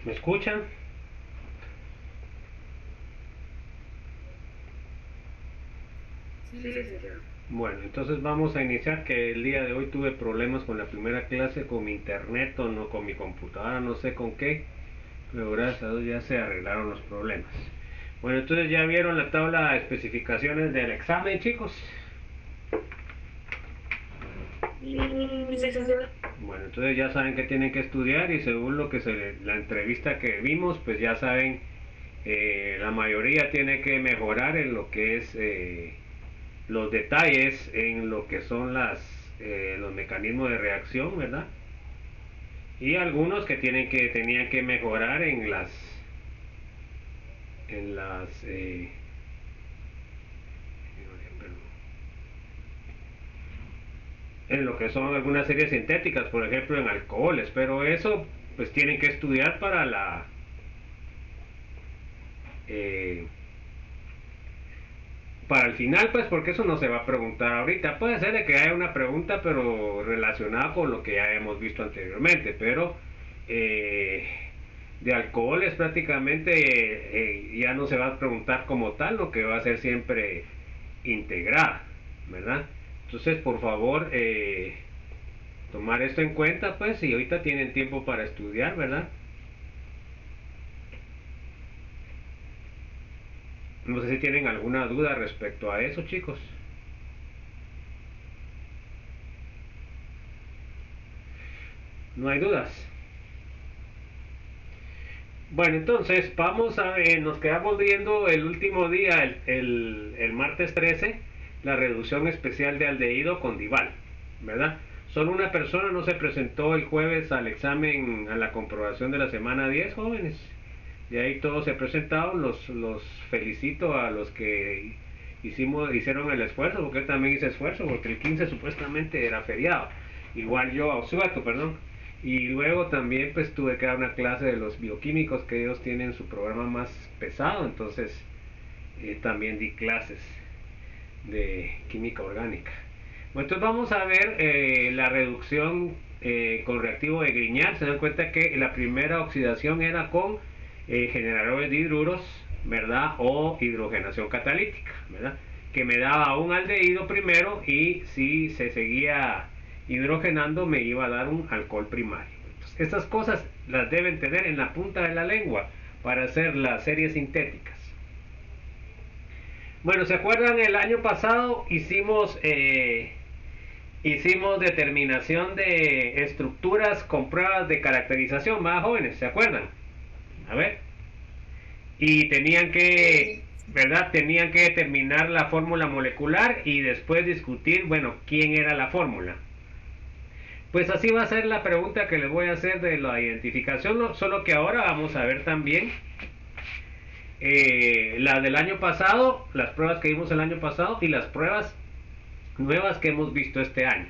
¿Me escuchan? Sí, licenciado. Bueno, entonces vamos a iniciar, que el día de hoy tuve problemas con la primera clase, con mi internet o no, con mi computadora, no sé con qué, pero gracias a Dios ya se arreglaron los problemas. Bueno, entonces ya vieron la tabla de especificaciones del examen, chicos. Licenciado. Bueno, entonces ya saben que tienen que estudiar y según lo que la entrevista que vimos, pues ya saben, la mayoría tiene que mejorar en lo que es los detalles, en lo que son los mecanismos de reacción, ¿verdad? Y algunos que tenían que mejorar en las en lo que son algunas series sintéticas, por ejemplo en alcoholes, pero eso pues tienen que estudiar eh, para el final, pues porque eso no se va a preguntar ahorita. Puede ser de que haya una pregunta, pero relacionada con lo que ya hemos visto anteriormente, pero eh, de alcoholes prácticamente ya no se va a preguntar como tal, lo que va a ser siempre integrar, ¿verdad? Entonces, por favor, tomar esto en cuenta, pues, y ahorita tienen tiempo para estudiar, ¿verdad? No sé si tienen alguna duda respecto a eso, chicos. No hay dudas. Bueno, entonces vamos a ver, nos quedamos viendo el último día, el martes 13, la reducción especial de aldehído con Dival, ¿verdad? Solo una persona no se presentó el jueves al examen, a la comprobación de la semana 10, jóvenes. De ahí todos se presentaron, los felicito a los que hicieron el esfuerzo, porque yo también hice esfuerzo, porque el 15 supuestamente era feriado. Igual yo, Osuato, perdón. Y luego también pues tuve que dar una clase de los bioquímicos, que ellos tienen su programa más pesado, entonces también di clases de química orgánica. Bueno, entonces vamos a ver la reducción con reactivo de Grignard. Se dan cuenta que la primera oxidación era con generadores de hidruros, ¿verdad? O hidrogenación catalítica, ¿verdad? Que me daba un aldehído primero y si se seguía hidrogenando me iba a dar un alcohol primario. Entonces, estas cosas las deben tener en la punta de la lengua para hacer las series sintéticas. Bueno, ¿se acuerdan? El año pasado hicimos determinación de estructuras con pruebas de caracterización, más jóvenes, ¿se acuerdan? A ver. Y tenían que, ¿verdad? Tenían que determinar la fórmula molecular y después discutir, bueno, quién era la fórmula. Pues así va a ser la pregunta que les voy a hacer de la identificación, solo que ahora vamos a ver también la del año pasado, las pruebas que vimos el año pasado y las pruebas nuevas que hemos visto este año.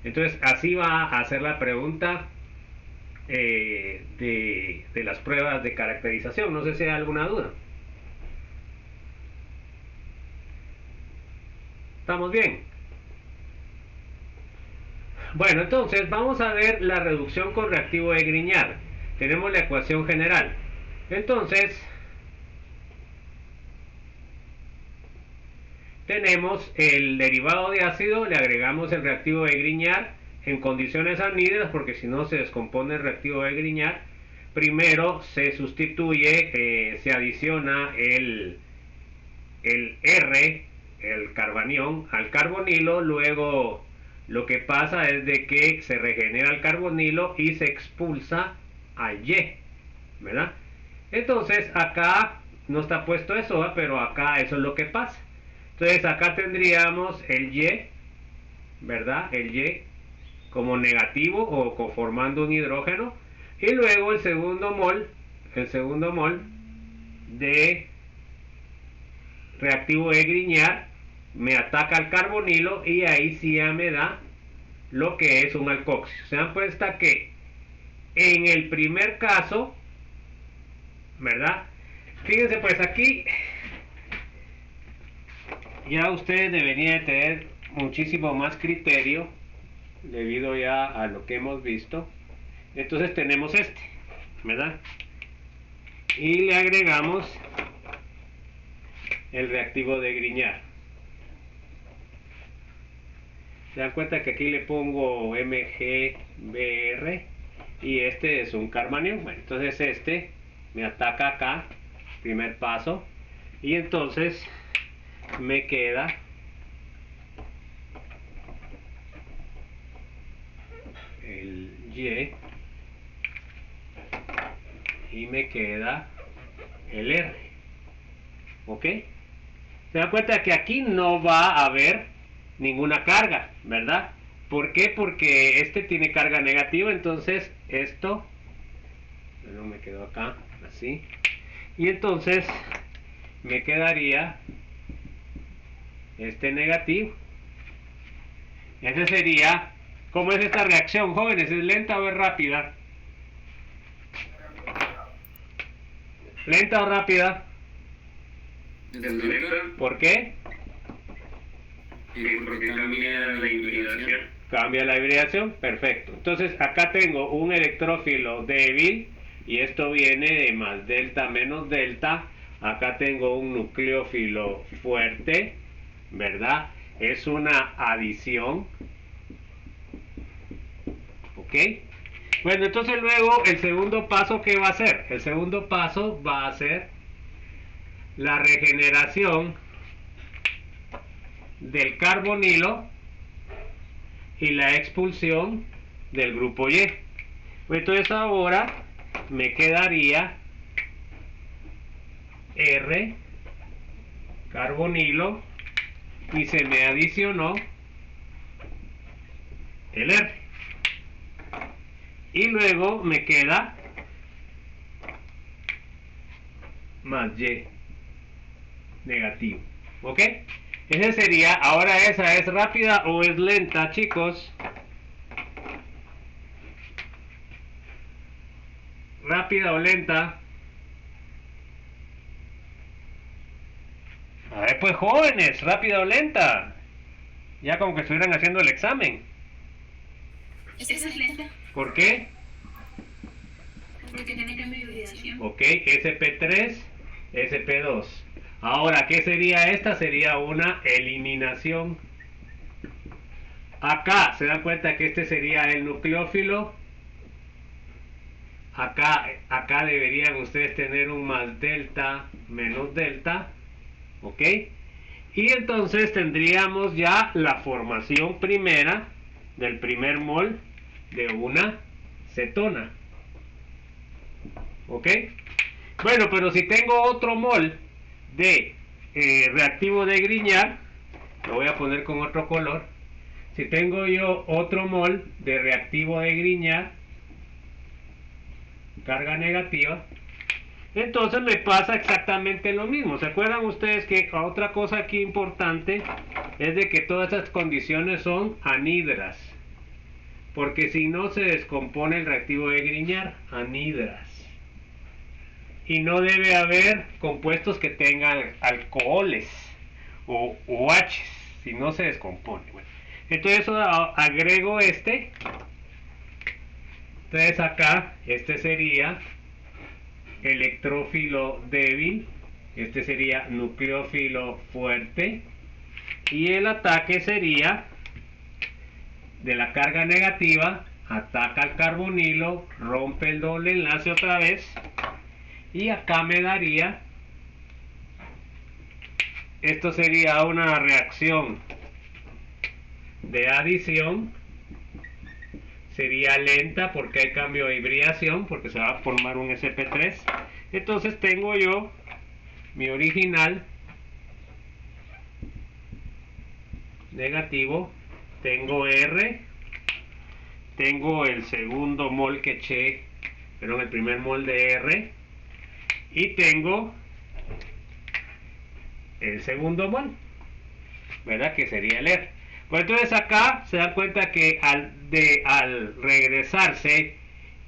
Entonces así va a ser la pregunta de las pruebas de caracterización. No sé si hay alguna duda. ¿Estamos bien? Bueno, entonces vamos a ver la reducción con reactivo de Grignard. Tenemos la ecuación general. Entonces, tenemos el derivado de ácido, le agregamos el reactivo de Grignard en condiciones anhídridas, porque si no se descompone el reactivo de Grignard. Primero se sustituye, se adiciona el R, el carbanión, al carbonilo. Luego lo que pasa es de que se regenera el carbonilo y se expulsa al Y, ¿verdad? Entonces acá no está puesto eso, ¿verdad? Pero acá eso es lo que pasa. Entonces acá tendríamos el Y, ¿verdad? El Y como negativo o conformando un hidrógeno. Y luego el segundo mol de reactivo de Grignard me ataca al carbonilo y ahí sí ya me da lo que es un alcoxio. Se dan cuenta que en el primer caso, ¿verdad? Fíjense pues aquí ya ustedes deberían de tener muchísimo más criterio debido ya a lo que hemos visto. Entonces tenemos este, ¿verdad? y le agregamos el reactivo de Grignard. Se dan cuenta que aquí le pongo MgBr y este es un carbanión. Bueno, entonces este me ataca acá, primer paso, y entonces me queda el Y me queda el R. ¿Ok? Se dan cuenta que aquí no va a haber ninguna carga, ¿verdad? ¿Por qué? Porque este tiene carga negativa, entonces esto no me quedó acá, así, y entonces me quedaría este negativo. Ese sería. ¿Cómo es esta reacción, jóvenes? ¿Es lenta o es rápida? ¿Lenta o rápida? ¿Por qué? Porque cambia la hibridación. Cambia la hibridación, perfecto. Entonces acá tengo un electrófilo débil y esto viene de más delta menos delta. Acá tengo un nucleófilo fuerte, ¿verdad? Es una adición. ¿Ok? Bueno, entonces luego el segundo paso, ¿qué va a ser? El segundo paso va a ser la regeneración del carbonilo y la expulsión del grupo Y. Entonces ahora me quedaría R, carbonilo, y se me adicionó el R. Y luego me queda más Y negativo. ¿Ok? Ese sería. Ahora, ¿esa es rápida o es lenta, chicos? ¿Rápida o lenta? A ver, pues, jóvenes, ¿rápida o lenta? Ya como que estuvieran haciendo el examen. Esa es lenta. ¿Por qué? Porque tiene cambio de hibridación. Ok, SP3, SP2. Ahora, ¿qué sería esta? Sería una eliminación. Acá, ¿se dan cuenta que este sería el nucleófilo? Acá deberían ustedes tener un más delta menos delta. ¿Ok? Y entonces tendríamos ya la formación primera del primer mol de una cetona. ¿Ok? Bueno, pero si tengo otro mol de reactivo de Grignard, lo voy a poner con otro color. Si tengo yo otro mol de reactivo de Grignard, carga negativa, entonces me pasa exactamente lo mismo. ¿Se acuerdan ustedes que otra cosa aquí importante es de que todas estas condiciones son anhidras? Porque si no se descompone el reactivo de Grignard, anhidras. Y no debe haber compuestos que tengan alcoholes o OH, si no se descompone. Bueno, entonces agrego este. Entonces acá, este sería electrófilo débil, este sería nucleófilo fuerte, y el ataque sería de la carga negativa, ataca al carbonilo, rompe el doble enlace otra vez, y acá me daría, esto sería una reacción de adición, sería lenta porque hay cambio de hibridación, porque se va a formar un sp3. Entonces tengo yo mi original negativo, tengo R, tengo el segundo mol que eché, perdón, el primer mol de R, y tengo el segundo mol, ¿verdad? Que sería el R. Pues entonces acá se dan cuenta que al regresarse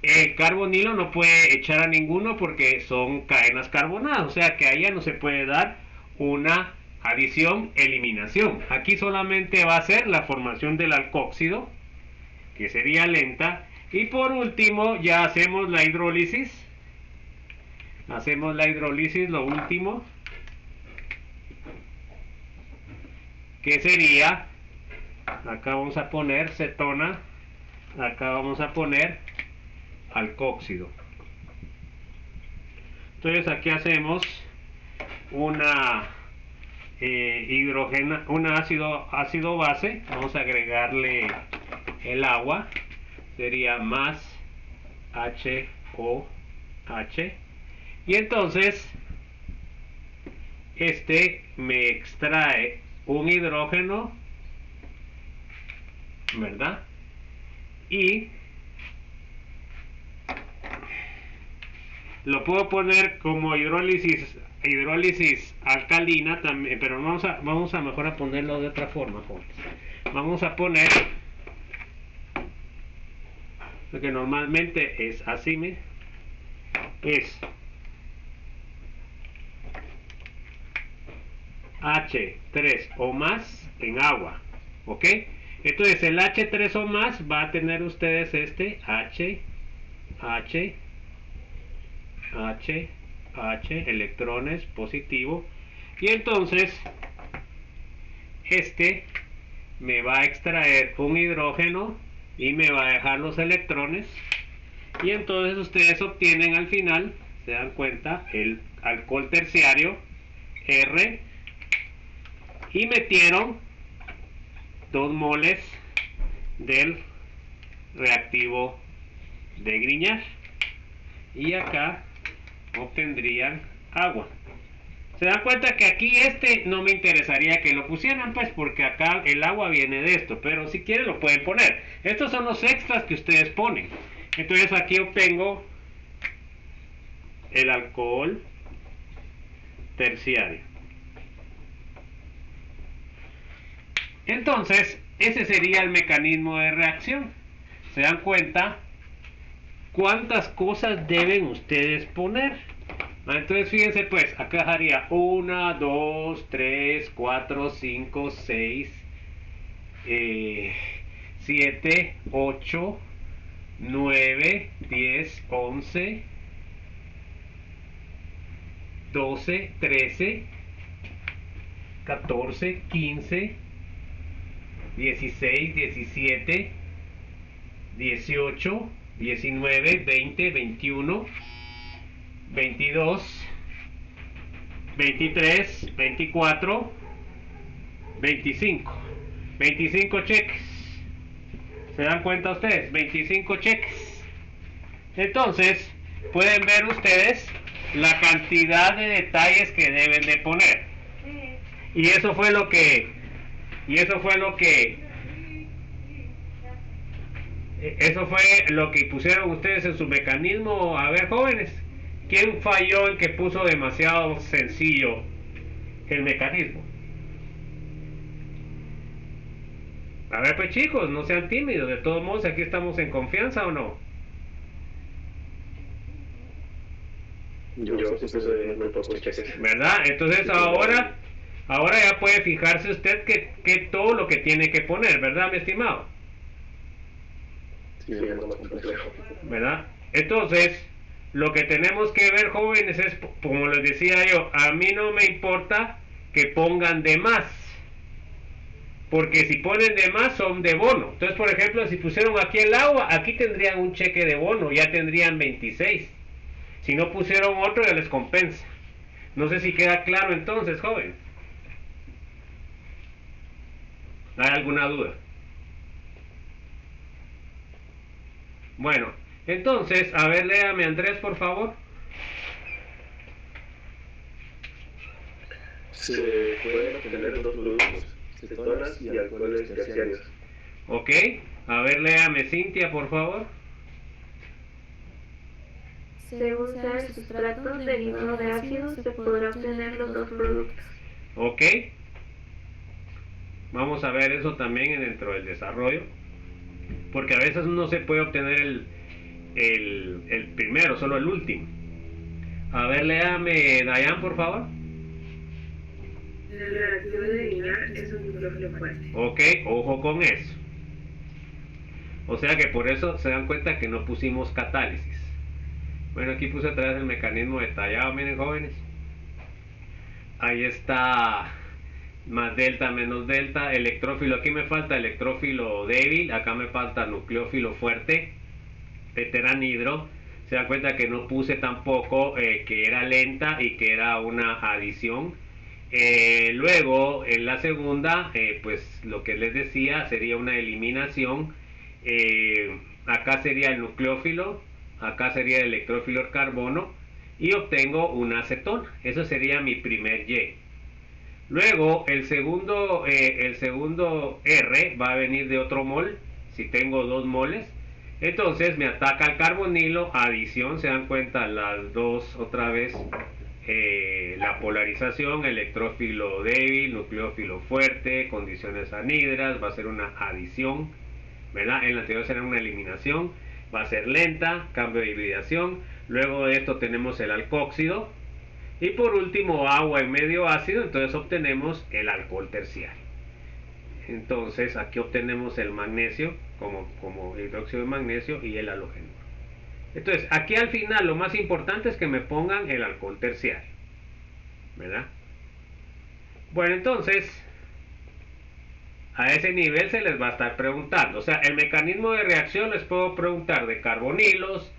el carbonilo no puede echar a ninguno porque son cadenas carbonadas, o sea que allá no se puede dar una adición eliminación. Aquí solamente va a ser la formación del alcóxido, que sería lenta, y por último ya hacemos la hidrólisis. Hacemos la hidrólisis, lo último, que sería, acá vamos a poner cetona, acá vamos a poner alcóxido. Entonces aquí hacemos una ácido base, vamos a agregarle el agua, sería más HOH, y entonces este me extrae un hidrógeno, ¿verdad? Y lo puedo poner como hidrólisis alcalina también, pero vamos a mejor a ponerlo de otra forma, jóvenes. Vamos a poner lo que normalmente es así, es H3 o más en agua, ¿ok? Entonces el H3 o más va a tener ustedes este H, electrones positivo, y entonces este me va a extraer un hidrógeno y me va a dejar los electrones, y entonces ustedes obtienen al final, se dan cuenta, el alcohol terciario R, y metieron 2 moles del reactivo de Grignard, y acá obtendrían agua. Se dan cuenta que aquí no me interesaría que lo pusieran, pues, porque acá el agua viene de esto, pero si quieren lo pueden poner. Estos son los extras que ustedes ponen. Entonces aquí obtengo el alcohol terciario. Entonces ese sería el mecanismo de reacción. Se dan cuenta cuántas cosas deben ustedes poner. Entonces fíjense, pues acá haría 1, 2, 3, 4, 5, 6, 7, 8, 9, 10, 11, 12, 13, 14, 15, 16, 17, 18, 19, 20, 21, 22, 23, 24, 25 cheques. ¿Se dan cuenta ustedes? 25 cheques. Entonces pueden ver ustedes la cantidad de detalles que deben de poner, y eso fue lo que pusieron ustedes en su mecanismo. A ver, jóvenes, ¿quién falló en que puso demasiado sencillo el mecanismo? A ver, pues chicos, no sean tímidos, de todos modos aquí estamos en confianza, ¿o no? Yo puse muy pocos cheques. ¿Verdad? Entonces ahora ya puede fijarse usted que todo lo que tiene que poner, ¿verdad, mi estimado? Sí, es más complejo. ¿Verdad? Entonces, lo que tenemos que ver, jóvenes, es, como les decía yo, a mí no me importa que pongan de más, porque si ponen de más son de bono. Entonces, por ejemplo, si pusieron aquí el agua, aquí tendrían un cheque de bono, ya tendrían 26. Si no pusieron otro, ya les compensa. No sé si queda claro entonces, joven. ¿Hay alguna duda? Bueno, entonces, a ver, léame Andrés, por favor. Se pueden obtener 2 productos, cetonas y alcoholes terciarios. Ok, a ver, léame Cintia, por favor. Según sea el sustrato derivado de ácidos, se podrá obtener los 2 productos. Ok. Vamos a ver eso también dentro del desarrollo, porque a veces no se puede obtener el primero, solo el último. A ver, léame Dayan, por favor. El reactivo de Grignard es un hidrógeno fuerte. Ok, ojo con eso. O sea que por eso se dan cuenta que no pusimos catálisis. Bueno, aquí puse otra vez el mecanismo detallado, miren jóvenes. Ahí está, más delta, menos delta, electrófilo. Aquí me falta electrófilo débil, acá me falta nucleófilo fuerte, teteranhidro. Se dan cuenta que no puse tampoco que era lenta y que era una adición. Luego, en la segunda, pues lo que les decía sería una eliminación. Acá sería el nucleófilo, acá sería el electrófilo de carbono y obtengo una acetona. Eso sería mi primer Y. Luego el segundo R va a venir de otro mol. Si tengo 2 moles, entonces me ataca el carbonilo, adición. Se dan cuenta las dos otra vez, la polarización, electrófilo débil, nucleófilo fuerte, condiciones anhidras, va a ser una adición, ¿verdad? En la anterior será una eliminación, va a ser lenta, cambio de hibridación. Luego de esto tenemos el alcóxido y por último agua en medio ácido, entonces obtenemos el alcohol terciario. Entonces aquí obtenemos el magnesio como hidróxido de magnesio y el halogeno. Entonces aquí al final lo más importante es que me pongan el alcohol terciario, ¿verdad? Bueno, entonces a ese nivel se les va a estar preguntando. O sea, el mecanismo de reacción les puedo preguntar de carbonilos,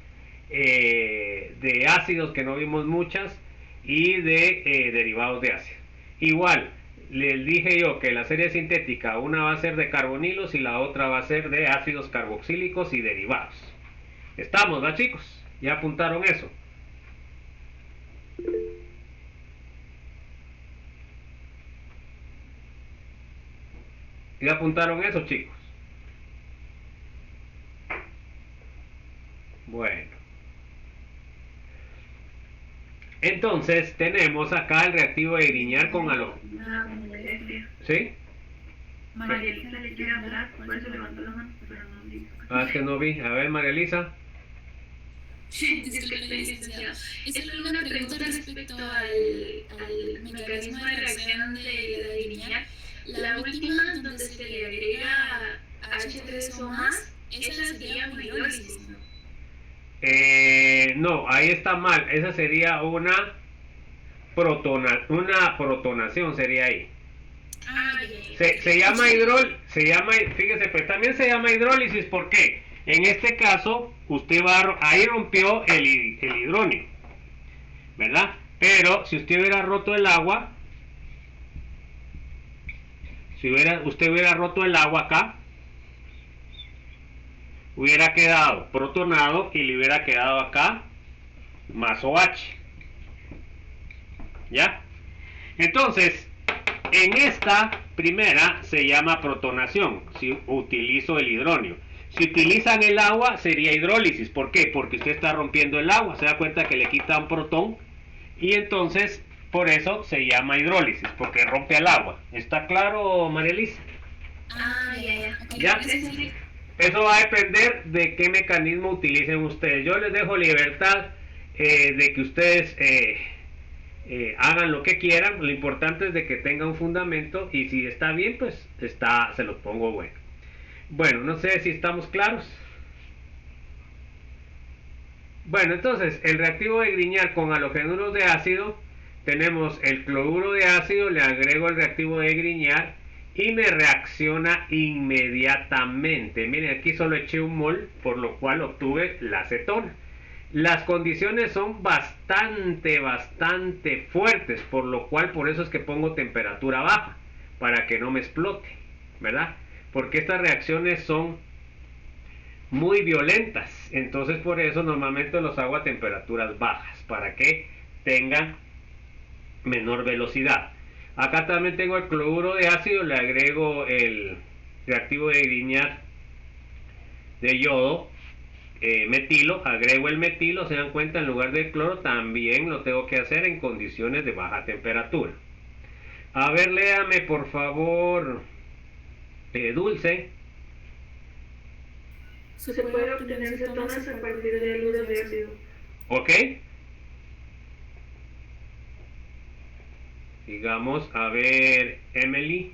de ácidos que no vimos muchas y de derivados de ácido. Igual, les dije yo que la serie sintética una va a ser de carbonilos y la otra va a ser de ácidos carboxílicos y derivados. Estamos, ¿va, chicos? ¿Ya apuntaron eso? ¿Ya apuntaron eso, chicos? Bueno. Entonces tenemos acá el reactivo de Grignard con halogeno. ¿Sí? María Elisa le quiere hablar, por eso levantó la mano, pero no dijo. Ah, es que no vi. A ver, María Elisa. Disculpe, licenciado. Es solo una pregunta respecto al mecanismo de reacción de la Grignard. La última, donde se le agrega H3O más, esa sería una hidrólisis, ¿no? No, ahí está mal. Esa sería una protonación, sería ahí. Se llama fíjese, pues también se llama hidrólisis. ¿Por qué? En este caso, ahí rompió el hidróneo, ¿verdad? Pero si usted hubiera roto el agua, usted hubiera roto el agua acá, hubiera quedado protonado y le hubiera quedado acá más OH. ¿Ya? Entonces, en esta primera se llama protonación, si utilizo el hidróneo. Si utilizan el agua sería hidrólisis. ¿Por qué? Porque usted está rompiendo el agua. Se da cuenta que le quita un protón y entonces por eso se llama hidrólisis, porque rompe el agua. ¿Está claro, María Elisa? Ya. Eso va a depender de qué mecanismo utilicen ustedes. Yo les dejo libertad de que ustedes hagan lo que quieran. Lo importante es de que tenga un fundamento y si está bien, pues se los pongo bueno. Bueno, no sé si estamos claros. Bueno, entonces el reactivo de Grignard con halogenuros de ácido, tenemos el cloruro de ácido, le agrego el reactivo de Grignard y me reacciona inmediatamente. Miren, aquí solo eché un mol, por lo cual obtuve la acetona. Las condiciones son bastante fuertes, por eso es que pongo temperatura baja, para que no me explote, ¿verdad? Porque estas reacciones son muy violentas, entonces por eso normalmente los hago a temperaturas bajas, para que tengan menor velocidad. Acá también tengo el cloruro de ácido, le agrego el reactivo de Grignard de yodo, metilo, agrego el metilo. Se dan cuenta, en lugar del cloro también lo tengo que hacer en condiciones de baja temperatura. A ver, léame por favor, Dulce. Se puede obtener cetonas a partir de ácidos de ácido. ¿Ok? Digamos, a ver, Emily.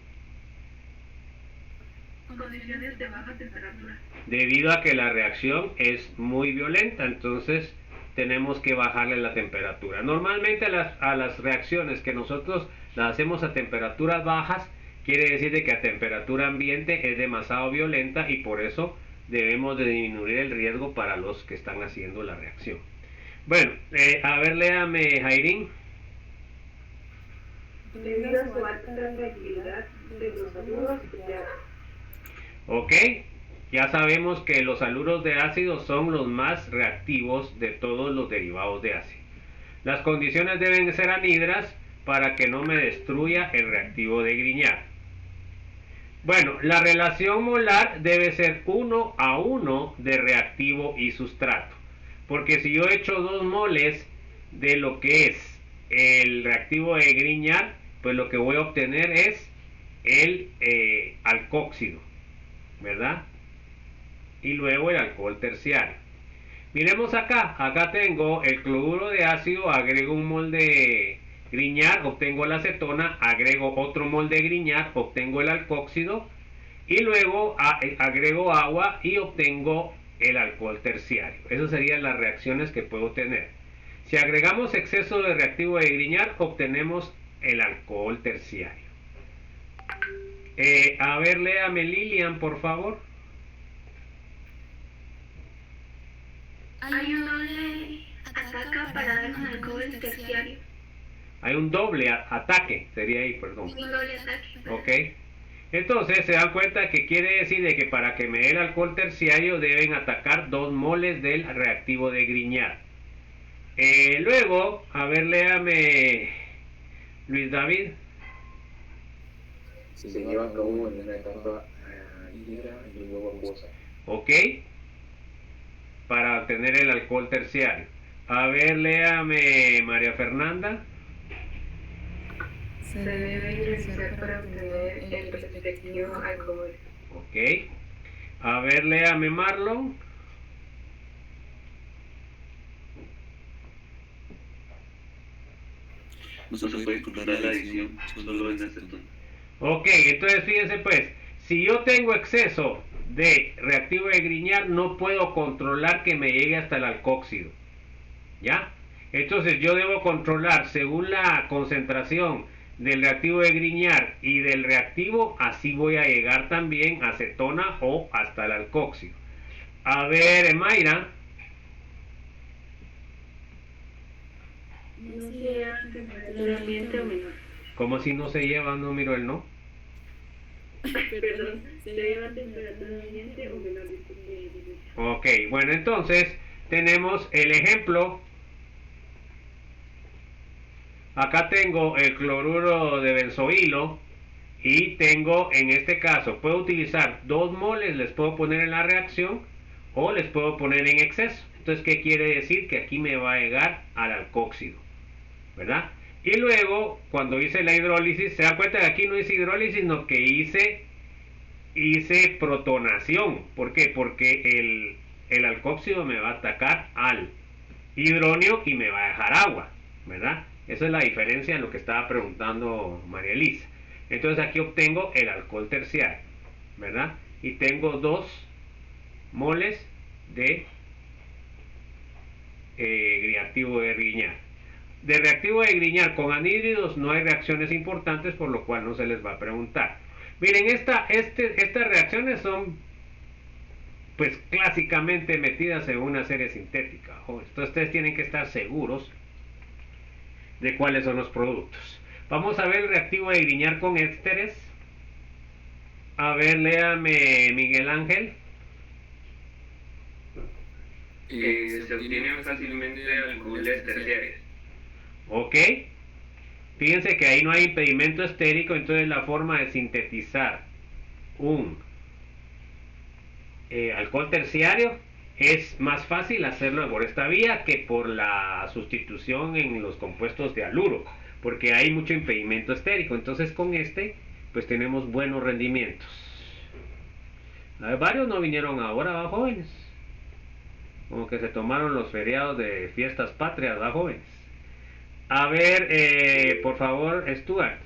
Condiciones de baja temperatura. Debido a que la reacción es muy violenta, entonces tenemos que bajarle la temperatura. Normalmente a las reacciones que nosotros las hacemos a temperaturas bajas, quiere decir de que a temperatura ambiente es demasiado violenta y por eso debemos de disminuir el riesgo para los que están haciendo la reacción. Bueno, a ver, léame, Jairín. Debido a su alta reactividad de los haluros de ácido. Ok, ya sabemos que los haluros de ácido son los más reactivos de todos los derivados de ácido. Las condiciones deben ser anhidras para que no me destruya el reactivo de Grignard. Bueno, la relación molar debe ser 1 a 1 de reactivo y sustrato. Porque si yo echo 2 moles de lo que es el reactivo de Grignard, pues lo que voy a obtener es el alcóxido, ¿verdad? Y luego el alcohol terciario. Miremos acá, acá tengo el cloruro de ácido, agrego un mol de Grignard, obtengo la acetona, agrego otro mol de Grignard, obtengo el alcóxido y luego agrego agua y obtengo el alcohol terciario. Esas serían las reacciones que puedo tener. Si agregamos exceso de reactivo de Grignard, obtenemos el alcohol terciario. A ver, léame, Lilian, por favor. Hay un doble ataque para darnos alcohol terciario. Hay un doble ataque, sería ahí, perdón. Un doble ataque. Ok. Entonces se dan cuenta que quiere decir de que para que me dé el alcohol terciario deben atacar 2 moles del reactivo de Grignard. Luego, a ver, léame, Luis David. Si se lleva a cabo en una etapa hídrica y luego acuosa. Ok. Para obtener el alcohol terciario. A ver, léame, María Fernanda. Se debe hidrolizar para obtener el respectivo alcohol. Ok. A ver, léame, Marlon. No se puede controlar la adición solo en acetona. Ok, entonces fíjense pues, si yo tengo exceso de reactivo de Grignard, no puedo controlar que me llegue hasta el alcóxido. ¿Ya? Entonces yo debo controlar según la concentración del reactivo de Grignard y del reactivo, así voy a llegar también a acetona o hasta el alcóxido. A ver, Mayra. No se lleva a temperatura ambiente o menor. ¿Cómo si no se lleva? No miro el no. Perdón, se lleva a temperatura ambiente o menor. Ok, bueno, entonces tenemos el ejemplo. Acá tengo el cloruro de benzoilo y tengo, en este caso, puedo utilizar 2 moles, les puedo poner en la reacción o les puedo poner en exceso. Entonces, ¿qué quiere decir? Que aquí me va a llegar al alcóxido, ¿verdad? Y luego, cuando hice la hidrólisis, se da cuenta que aquí no hice hidrólisis, sino que hice protonación. ¿Por qué? Porque el alcóxido me va a atacar al hidronio y me va a dejar agua, ¿verdad? Esa es la diferencia en lo que estaba preguntando María Elisa. Entonces aquí obtengo el alcohol terciario, ¿verdad? Y tengo 2 moles de reactivo de Grignard. De reactivo de Grignard con anhídridos no hay reacciones importantes, por lo cual no se les va a preguntar. Miren, estas reacciones son pues clásicamente metidas en una serie sintética. Entonces ustedes tienen que estar seguros de cuáles son los productos. Vamos a ver el reactivo de Grignard con ésteres. A ver, léame, Miguel Ángel. Se obtienen fácilmente alcoholes terciarios. Ok. Fíjense que ahí no hay impedimento estérico, entonces la forma de sintetizar un alcohol terciario es más fácil hacerlo por esta vía que por la sustitución en los compuestos de haluro, porque hay mucho impedimento estérico. Entonces con este pues tenemos buenos rendimientos. A ver, varios no vinieron ahora, ¿va, jóvenes? Como que se tomaron los feriados de fiestas patrias, ¿va, jóvenes? A ver, por favor, Stuart.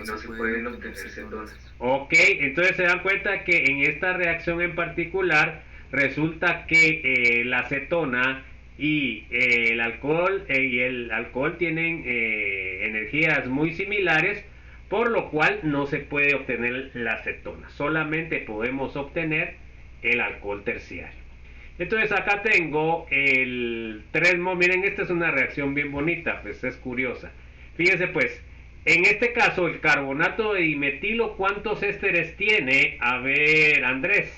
No se pueden obtener cetonas. Ok, entonces se dan cuenta que en esta reacción en particular resulta que la acetona y el alcohol tienen energías muy similares, por lo cual no se puede obtener la acetona, solamente podemos obtener el alcohol terciario. Entonces acá tengo el 3-mol. Miren, esta es una reacción bien bonita, pues es curiosa. Fíjense pues, en este caso el carbonato de dimetilo, ¿cuántos ésteres tiene? A ver, Andrés.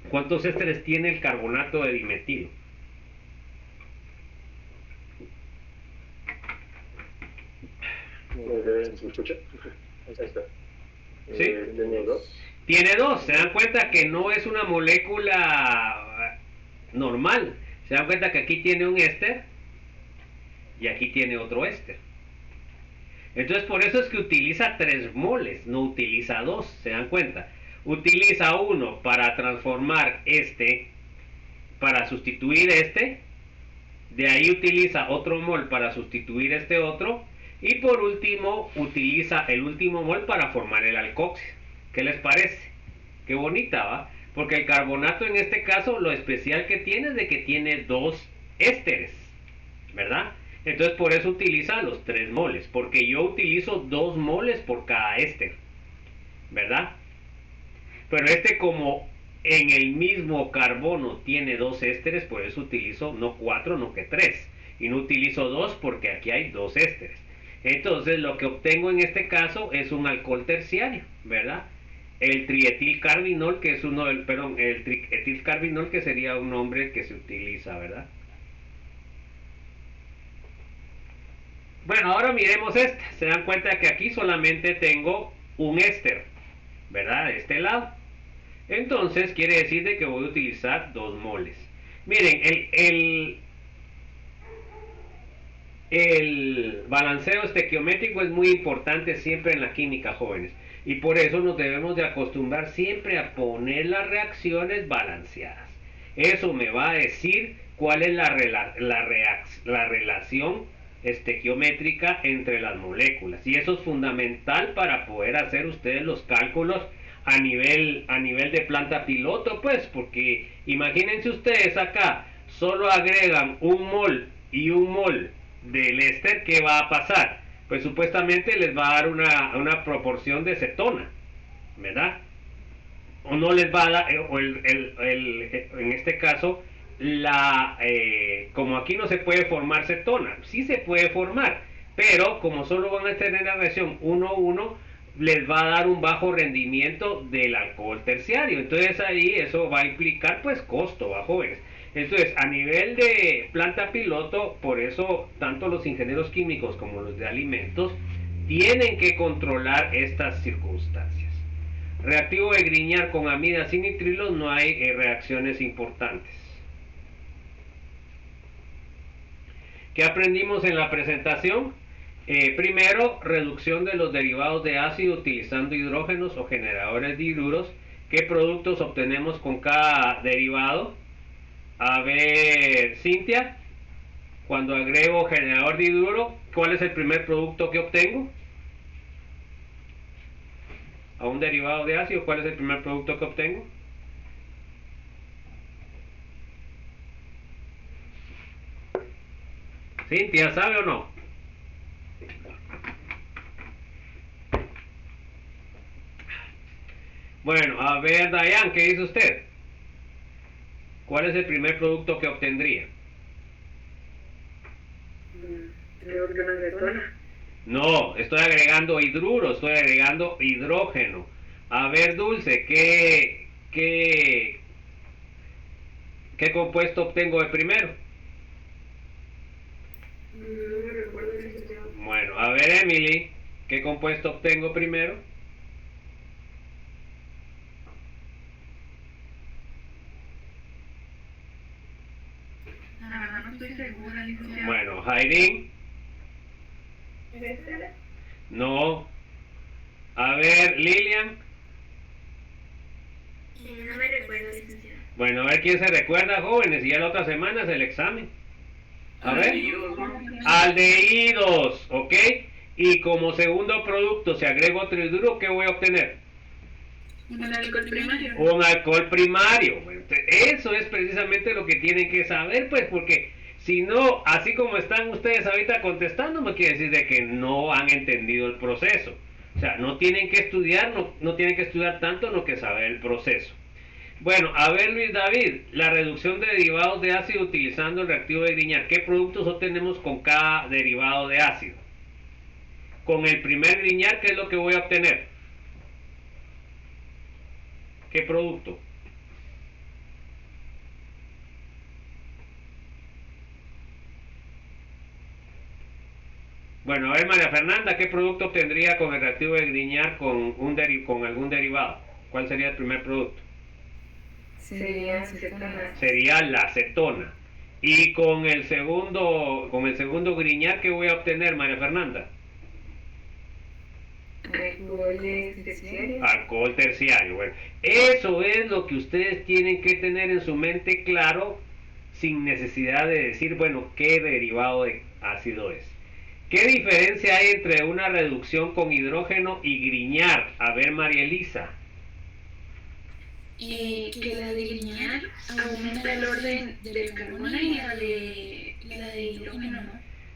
¿Cuántos ésteres tiene el carbonato de dimetilo? ¿Se escucha? Ahí está. Sí. Tiene 2. Tiene 2. Se dan cuenta que no es una molécula normal. Se dan cuenta que aquí tiene un éster y aquí tiene otro éster. Entonces por eso es que utiliza 3 moles, no utiliza 2. Se dan cuenta. Utiliza uno para transformar este, para sustituir este. De ahí utiliza otro mol para sustituir este otro. Y por último utiliza el último mol para formar el alcoxi. ¿Qué les parece? Qué bonita, ¿va? Porque el carbonato en este caso, lo especial que tiene es de que tiene 2 ésteres, ¿verdad? Entonces por eso utiliza los 3 moles, porque yo utilizo 2 moles por cada éster, ¿verdad? Pero este, como en el mismo carbono tiene 2 ésteres, por eso utilizo no 4, no que 3. Y no utilizo 2 porque aquí hay 2 ésteres. Entonces lo que obtengo en este caso es un alcohol terciario, ¿verdad? El trietilcarbinol, que es el trietilcarbinol, que sería un nombre que se utiliza, ¿verdad? Bueno, ahora miremos este. Se dan cuenta que aquí solamente tengo un éster, ¿verdad? De este lado. Entonces quiere decir de que voy a utilizar 2 moles. Miren, el balanceo estequiométrico es muy importante siempre en la química, jóvenes, y por eso nos debemos de acostumbrar siempre a poner las reacciones balanceadas. Eso me va a decir cuál es la relación estequiométrica entre las moléculas, y eso es fundamental para poder hacer ustedes los cálculos a nivel de planta piloto, pues, porque imagínense ustedes acá, solo agregan un mol y un mol del éster. ¿Qué va a pasar? Pues supuestamente les va a dar una proporción de cetona, ¿verdad? O no les va a dar, en este caso, como aquí no se puede formar cetona, sí se puede formar, pero como solo van a tener la reacción 1,1, les va a dar un bajo rendimiento del alcohol terciario. Entonces ahí eso va a implicar pues costo, ¿va, jóvenes? Entonces, a nivel de planta piloto, por eso tanto los ingenieros químicos como los de alimentos tienen que controlar estas circunstancias. Reactivo de Grignard con amidas y nitrilos, no hay reacciones importantes. ¿Qué aprendimos en la presentación? Primero, reducción de los derivados de ácido utilizando hidrógenos o generadores de hidruros. ¿Qué productos obtenemos con cada derivado? A ver, Cintia, cuando agrego generador de hidruro, ¿cuál es el primer producto que obtengo? A un derivado de ácido, ¿cuál es el primer producto que obtengo? Cintia, ¿sabe o no? Bueno, a ver, Dayan, ¿qué dice usted? ¿Cuál es el primer producto que obtendría? Creo que una acetona. No, estoy agregando hidruro, estoy agregando hidrógeno. A ver, Dulce, ¿qué compuesto obtengo de primero? No me recuerdo el sistema. Bueno, a ver, Emily, ¿qué compuesto obtengo primero? La verdad no estoy segura, licenciado. Bueno, Jairín, no. A ver, Lilian. No me recuerdo, licenciado. Bueno, a ver quién se recuerda, jóvenes, y ya la otra semana es el examen. A ver. Aldehídos, ¿ok? Y como segundo producto, si agrego otro hidruro, ¿qué voy a obtener? Un alcohol primario. Un alcohol primario. Bueno, eso es precisamente lo que tienen que saber, pues, porque si no, así como están ustedes ahorita contestando, me quiere decir de que no han entendido el proceso. O sea, no tienen que estudiar, no tienen que estudiar tanto, no que saber el proceso. Bueno, a ver Luis David, la reducción de derivados de ácido utilizando el reactivo de Grignard. ¿Qué productos obtenemos con cada derivado de ácido? Con el primer Grignard, ¿qué es lo que voy a obtener? ¿Qué producto? Bueno, a ver María Fernanda, ¿qué producto obtendría con el reactivo de Grignard con algún derivado? ¿Cuál sería el primer producto? Sería acetona. Sería la acetona. Y con el segundo Grignard, ¿qué voy a obtener, María Fernanda? Alcoholes terciarios. Alcohol terciario. Bueno, eso es lo que ustedes tienen que tener en su mente claro, sin necesidad de decir, bueno, qué derivado de ácido es. ¿Qué diferencia hay entre una reducción con hidrógeno y Grignard? A ver, María Elisa. Que la de Grignard aumenta el orden del carbono y la de hidrógeno, ¿no?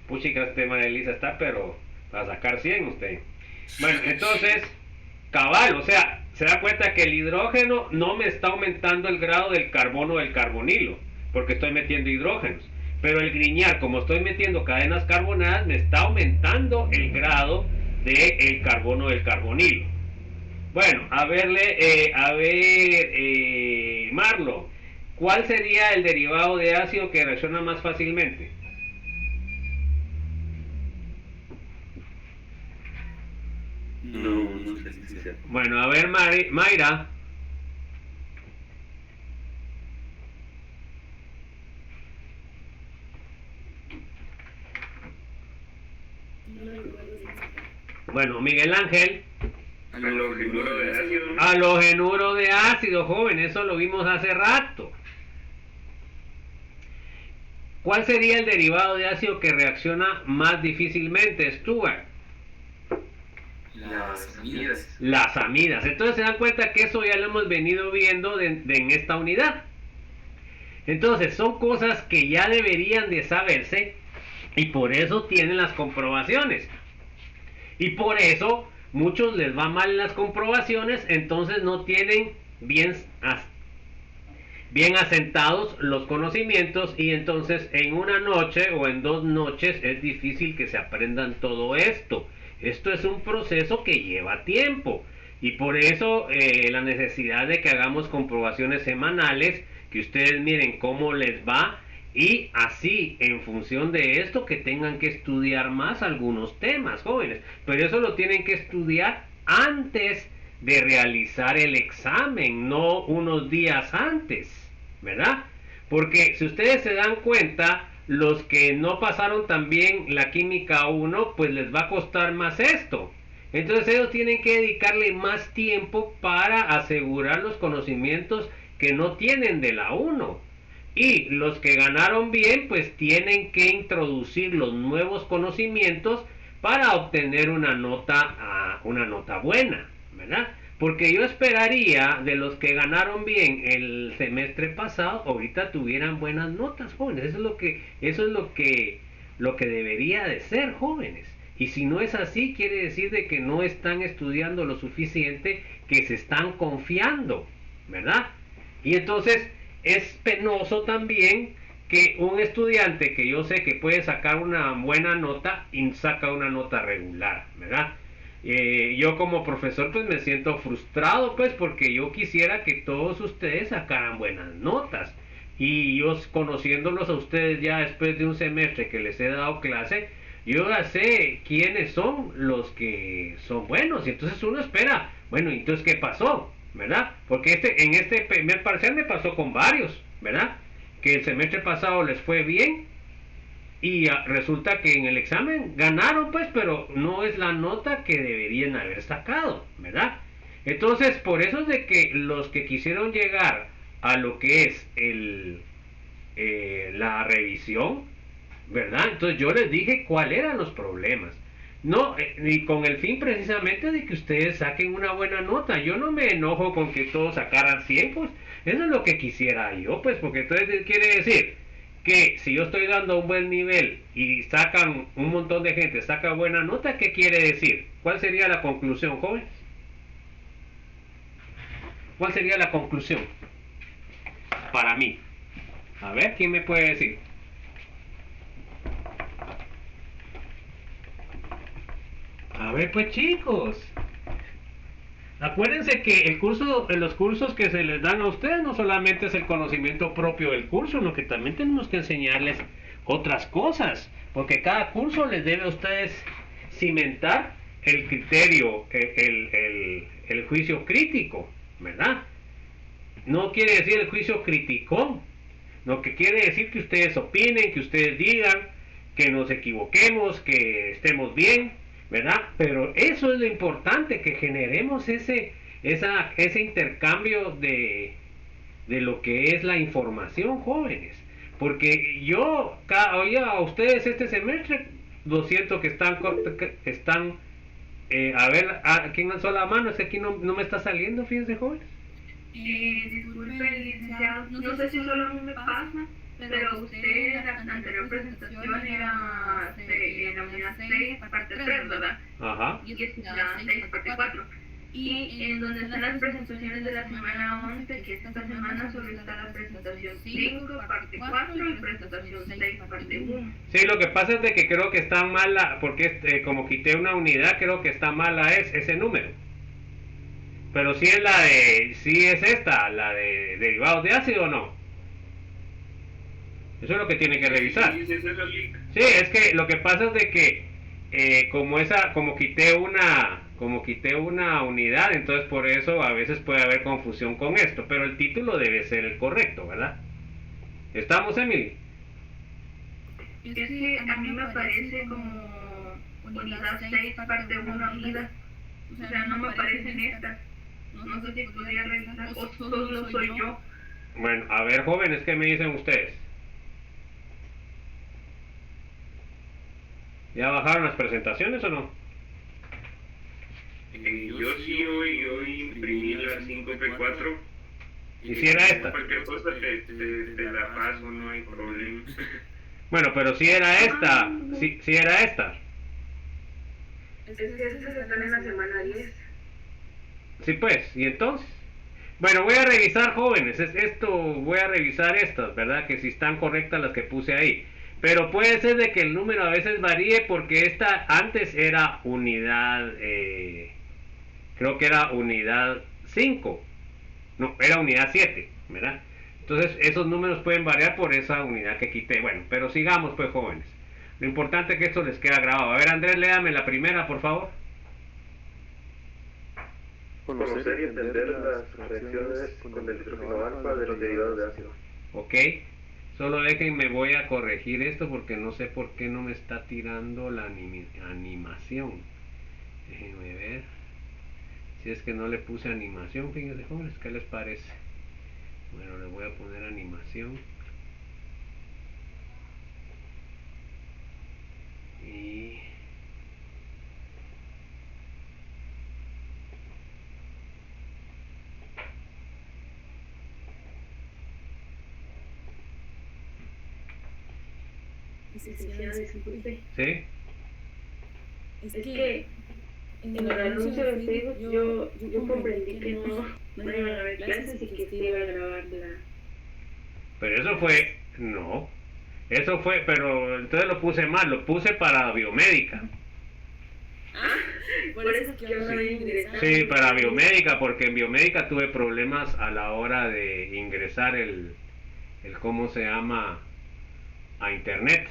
Puchica, usted, María Elisa, está, pero para sacar 100 usted. Bueno, entonces, cabal, o sea, se da cuenta que el hidrógeno no me está aumentando el grado del carbono del carbonilo, porque estoy metiendo hidrógenos. Pero el Grignard, como estoy metiendo cadenas carbonadas, me está aumentando el grado del carbono del carbonilo. Bueno, Marlo, ¿cuál sería el derivado de ácido que reacciona más fácilmente? No sé si sea. Bueno, a ver, Mayra. Bueno, Miguel Ángel. Halogenuro de ácido. Halogenuro de ácido, joven, eso lo vimos hace rato. ¿Cuál sería el derivado de ácido que reacciona más difícilmente, Stuart? Las amidas. Las amidas. Entonces se dan cuenta que eso ya lo hemos venido viendo en esta unidad. Entonces son cosas que ya deberían de saberse y por eso tienen las comprobaciones. Y por eso muchos les va mal en las comprobaciones, entonces no tienen bien asentados los conocimientos y entonces en una noche o en 2 noches es difícil que se aprendan todo esto. Esto es un proceso que lleva tiempo y por eso la necesidad de que hagamos comprobaciones semanales, que ustedes miren cómo les va y así en función de esto que tengan que estudiar más algunos temas, jóvenes, pero eso lo tienen que estudiar antes de realizar el examen, no unos días antes, ¿verdad? Porque si ustedes se dan cuenta, los que no pasaron también la química 1, pues les va a costar más esto. Entonces ellos tienen que dedicarle más tiempo para asegurar los conocimientos que no tienen de la 1. Y los que ganaron bien, pues tienen que introducir los nuevos conocimientos para obtener una nota buena, ¿verdad? Porque yo esperaría de los que ganaron bien el semestre pasado, ahorita tuvieran buenas notas, jóvenes. Eso es lo que debería de ser, jóvenes. Y si no es así, quiere decir de que no están estudiando lo suficiente, que se están confiando, ¿verdad? Y entonces es penoso también que un estudiante que yo sé que puede sacar una buena nota y saca una nota regular, ¿verdad? Yo como profesor pues me siento frustrado pues porque yo quisiera que todos ustedes sacaran buenas notas y yo conociéndolos a ustedes ya después de un semestre que les he dado clase, yo ya sé quiénes son los que son buenos y entonces uno espera, bueno, entonces ¿qué pasó? ¿Verdad? Porque en este primer parcial me pasó con varios, ¿verdad? Que el semestre pasado les fue bien y resulta que en el examen ganaron pues, pero no es la nota que deberían haber sacado, ¿verdad? Entonces, por eso es de que los que quisieron llegar a lo que es la revisión, ¿verdad? Entonces yo les dije cuáles eran los problemas. No, y con el fin precisamente de que ustedes saquen una buena nota. Yo no me enojo con que todos sacaran 100, pues eso es lo que quisiera yo, pues, porque entonces quiere decir que si yo estoy dando un buen nivel y sacan un montón de gente, saca buena nota, ¿qué quiere decir? ¿Cuál sería la conclusión, jóvenes? ¿Cuál sería la conclusión? Para mí. A ver, ¿quién me puede decir? A ver, pues chicos. Acuérdense que el curso, los cursos que se les dan a ustedes no solamente es el conocimiento propio del curso, sino que también tenemos que enseñarles otras cosas, porque cada curso les debe a ustedes cimentar el criterio, el juicio crítico, ¿verdad? No quiere decir el juicio criticón, lo que quiere decir que ustedes opinen, que ustedes digan, que nos equivoquemos, que estemos bien, ¿verdad? Pero eso es lo importante, que generemos ese intercambio de lo que es la información, jóvenes. Porque yo, oye, a ustedes este semestre, lo siento que están a ver, ¿quién alzó la mano? Es que aquí no me está saliendo, fíjense, jóvenes. Disculpe, licenciado, no sé si solo a mí me pasa, pero usted en la anterior presentación era en la unidad 6, parte 3, ¿verdad? Ajá. Y es la 6, parte 4. Y en donde están las presentaciones de la semana 11, que esta semana solo está la presentación 5, parte 4 y presentación 6, parte 1. Sí, lo que pasa es de que creo que está mala, porque como quité una unidad, creo que está mala ese número. Pero sí es esta, la de derivados de ácido, o no. Eso es lo que tiene que revisar. Sí, es que lo que pasa es de que como quité una unidad, entonces por eso a veces puede haber confusión con esto, pero el título debe ser el correcto, ¿verdad? ¿Estamos, Emily? Es que a mí me aparece como unidad 6, parte 1, unidad. O sea, no me aparece en esta. No sé si podría revisar o solo soy yo. Bueno, a ver, jóvenes, ¿qué me dicen ustedes? ¿Ya bajaron las presentaciones o no? Yo sí hoy imprimí la 5P4. ¿Y si era esta? Cualquier cosa te la paso, no hay problema. Bueno, pero si era esta, si era esta. Es que estas están en la semana 10. Sí, pues, ¿y entonces? Bueno, voy a revisar, jóvenes, voy a revisar estas, ¿verdad? Que si están correctas las que puse ahí. Pero puede ser de que el número a veces varíe porque esta antes era unidad, creo que era unidad 5. No, era unidad 7, ¿verdad? Entonces esos números pueden variar por esa unidad que quité. Bueno, pero sigamos pues, jóvenes. Lo importante es que esto les queda grabado. A ver, Andrés, léame la primera, por favor. Conocer y entender las reacciones con el nitrógeno alfa de los derivados de ácido. Ok. Solo déjenme, voy a corregir esto porque no sé por qué no me está tirando la animación. Déjenme ver. Si es que no le puse animación, fíjense, jóvenes, ¿qué les parece? Bueno, le voy a poner animación. Y... Disculpe. ¿Sí? Es que en el anuncio de Facebook yo comprendí que no iban a haber clases y que se iba a grabar la... Pero eso fue... No. Eso fue... Pero entonces lo puse mal. Lo puse para biomédica. Por eso que yo no ingresar. Sí, para biomédica. Porque en biomédica tuve problemas a la hora de ingresar el ¿cómo se llama? A internet.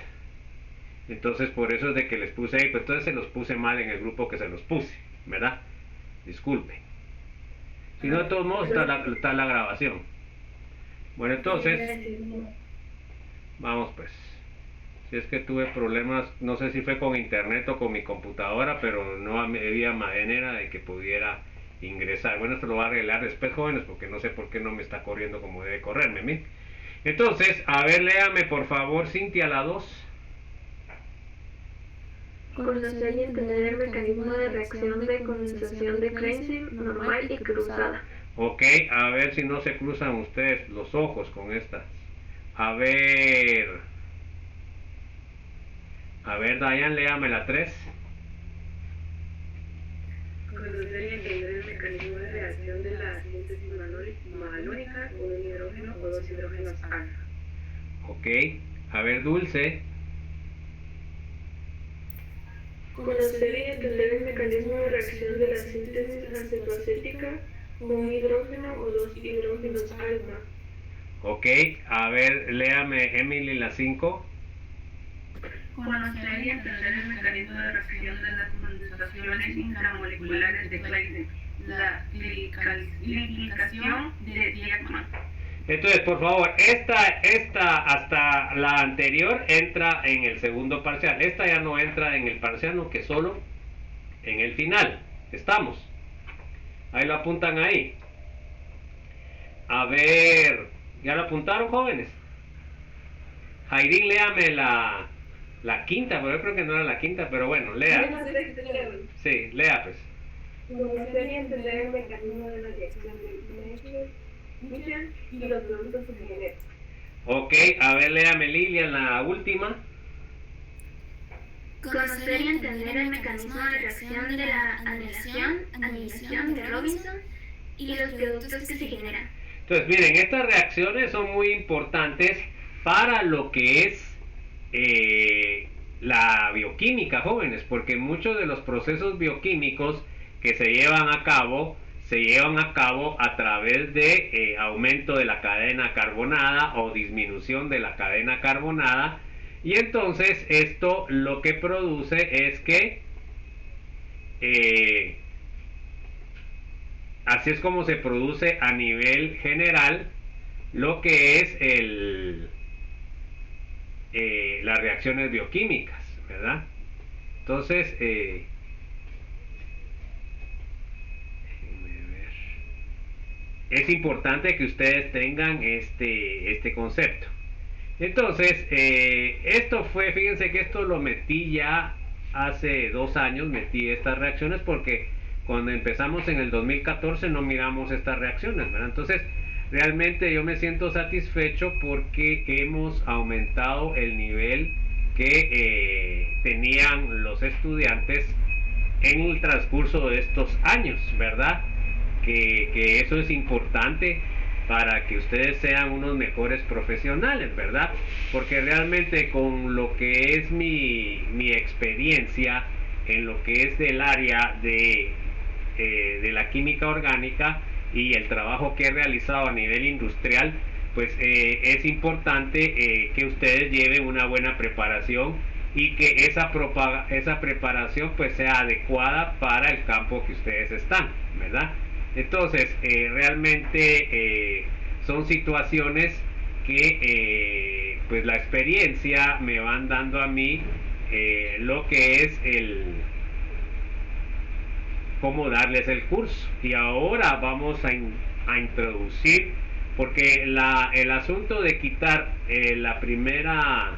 Entonces por eso es de que les puse ahí, pues entonces se los puse mal en el grupo que se los puse, ¿verdad? Disculpe. Si no, de todos modos está la grabación. Bueno, entonces, vamos pues. Si es que tuve problemas, no sé si fue con internet o con mi computadora, pero no había manera de que pudiera ingresar. Bueno, esto lo voy a arreglar después, jóvenes, porque no sé por qué no me está corriendo como debe correrme a mí. Entonces, a ver, léame por favor, Cintia, la 2. Conocer y entender el mecanismo de reacción de condensación de Kreinstein normal y cruzada. Ok, a ver si no se cruzan ustedes los ojos con esta. A ver, Dayan, léame la 3. Conocer y entender el mecanismo de reacción de la síntesis malónica con un hidrógeno o dos hidrógenos alfa. Ok, a ver, Dulce. Conocer y entender el mecanismo de reacción de la síntesis acetoacética con un hidrógeno o dos hidrógenos alfa. Ok, a ver, léame Emily la 5. Conocer y entender el mecanismo de reacción de las condensaciones intramoleculares de Klein, la glicalización de Dieckmann. Entonces, por favor, esta hasta la anterior entra en el segundo parcial. Esta ya no entra en el parcial, no, que solo en el final. ¿Estamos? Ahí lo apuntan ahí. A ver, ¿ya lo apuntaron, jóvenes? Jairín, léame la quinta, pero yo creo que no era la quinta, pero bueno, lea. Sí, lea pues. Conocer y entender el mecanismo de la reacción de Mitchell y los productos que generan. Ok, a ver, léame Lilian la última. Conocer y entender el mecanismo de reacción de la anilación de Robinson y los productos que se generan. Entonces, miren, estas reacciones son muy importantes para lo que es la bioquímica, jóvenes, porque muchos de los procesos bioquímicos que se llevan a cabo a través de aumento de la cadena carbonada o disminución de la cadena carbonada, y entonces esto lo que produce es que así es como se produce a nivel general lo que es las reacciones bioquímicas, ¿verdad? Entonces, es importante que ustedes tengan este concepto. Entonces, esto fue, fíjense que esto lo metí ya hace 2 años, metí estas reacciones porque cuando empezamos en el 2014 no miramos estas reacciones, ¿verdad? Entonces, realmente yo me siento satisfecho porque hemos aumentado el nivel que tenían los estudiantes en el transcurso de estos años, ¿verdad? Que eso es importante para que ustedes sean unos mejores profesionales, ¿verdad? Porque realmente con lo que es mi experiencia en lo que es del área de la química orgánica y el trabajo que he realizado a nivel industrial, pues es importante que ustedes lleven una buena preparación y que esa preparación pues sea adecuada para el campo que ustedes están, ¿verdad? Entonces, realmente son situaciones que pues la experiencia me van dando a mí lo que es cómo darles el curso. Y ahora vamos a introducir, porque el asunto de quitar la primera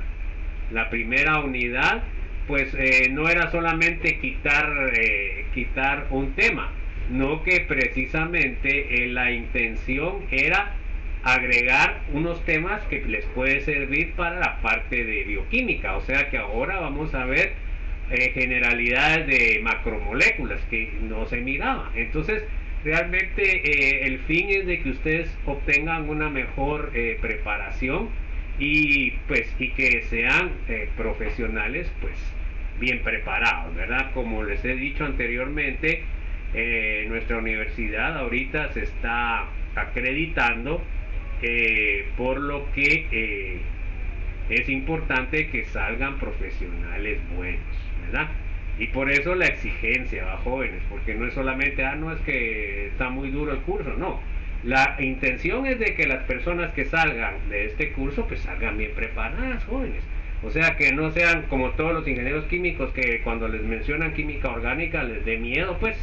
unidad, pues no era solamente quitar un tema, no, que precisamente la intención era agregar unos temas que les puede servir para la parte de bioquímica. O sea que ahora vamos a ver generalidades de macromoléculas que no se miraba. Entonces realmente el fin es de que ustedes obtengan una mejor preparación y que sean profesionales pues bien preparados, ¿verdad? Como les he dicho anteriormente, nuestra universidad ahorita se está acreditando, por lo que es importante que salgan profesionales buenos, ¿verdad? Y por eso la exigencia, ¿va, jóvenes? Porque no es solamente, no es que está muy duro el curso, no. La intención es de que las personas que salgan de este curso pues salgan bien preparadas, jóvenes. O sea, que no sean como todos los ingenieros químicos que cuando les mencionan química orgánica les dé miedo, pues.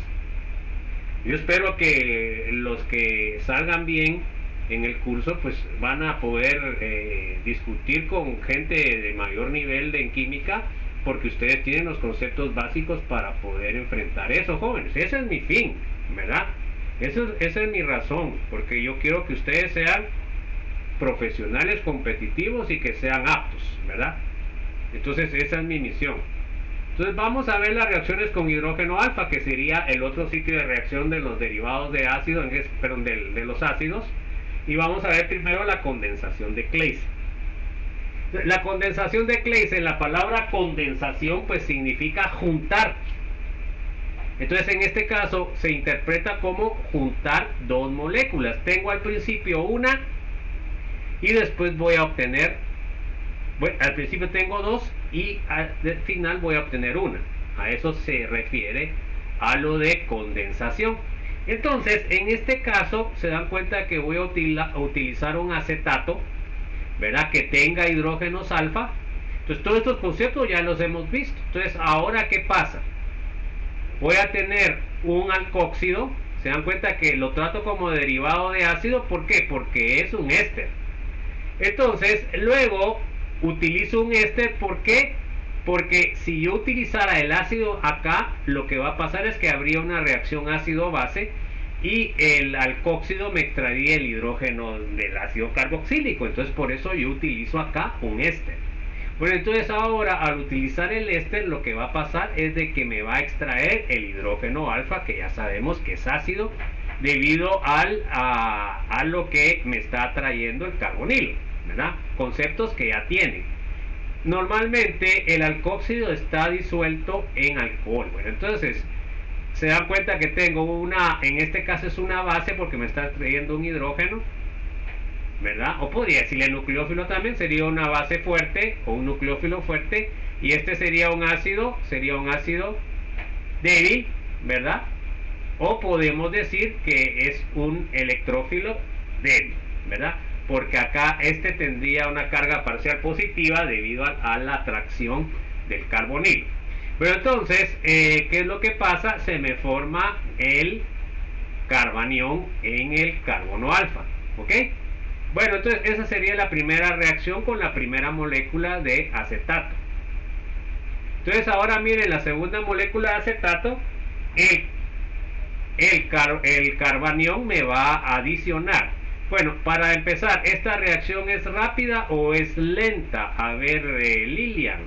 Yo espero que los que salgan bien en el curso pues van a poder discutir con gente de mayor nivel en química, porque ustedes tienen los conceptos básicos para poder enfrentar eso, jóvenes. Ese es mi fin, ¿verdad? Esa es mi razón, porque yo quiero que ustedes sean profesionales competitivos y que sean aptos, ¿verdad? Entonces esa es mi misión. Entonces vamos a ver las reacciones con hidrógeno alfa, que sería el otro sitio de reacción de los derivados de ácido, perdón, de los ácidos. Y vamos a ver primero la condensación de Claisen. La condensación de Claisen, la palabra condensación pues significa juntar. Entonces en este caso se interpreta como juntar dos moléculas. Tengo al principio una y después voy a obtener, al principio tengo dos y al final voy a obtener una. A eso se refiere a lo de condensación. Entonces en este caso se dan cuenta que voy a utilizar un acetato, ¿verdad? Que tenga hidrógenos alfa. Entonces todos estos conceptos ya los hemos visto. Entonces ahora ¿qué pasa? Voy a tener un alcóxido. Se dan cuenta que lo trato como derivado de ácido. ¿Por qué? Porque es un éster. Entonces luego utilizo un éster. ¿Por qué? Porque si yo utilizara el ácido acá, lo que va a pasar es que habría una reacción ácido-base y el alcóxido me extraería el hidrógeno del ácido carboxílico. Entonces por eso yo utilizo acá un éster. Bueno, entonces ahora al utilizar el éster lo que va a pasar es de que me va a extraer el hidrógeno alfa, que ya sabemos que es ácido debido a lo que me está trayendo el carbonilo, ¿verdad? Conceptos que ya tienen. Normalmente el alcóxido está disuelto en alcohol. Bueno, entonces se dan cuenta que tengo una, en este caso es una base porque me está trayendo un hidrógeno, ¿verdad? O podría decirle el nucleófilo también, sería una base fuerte o un nucleófilo fuerte, y este sería un ácido débil, ¿verdad? O podemos decir que es un electrófilo débil, ¿verdad? Porque acá este tendría una carga parcial positiva debido a la atracción del carbonilo. Pero entonces, ¿qué es lo que pasa? Se me forma el carbanión en el carbono alfa, ¿ok? Bueno, entonces esa sería la primera reacción con la primera molécula de acetato. Entonces ahora miren la segunda molécula de acetato, el carbanión me va a adicionar. Bueno, para empezar, ¿esta reacción es rápida o es lenta? A ver, Lilian.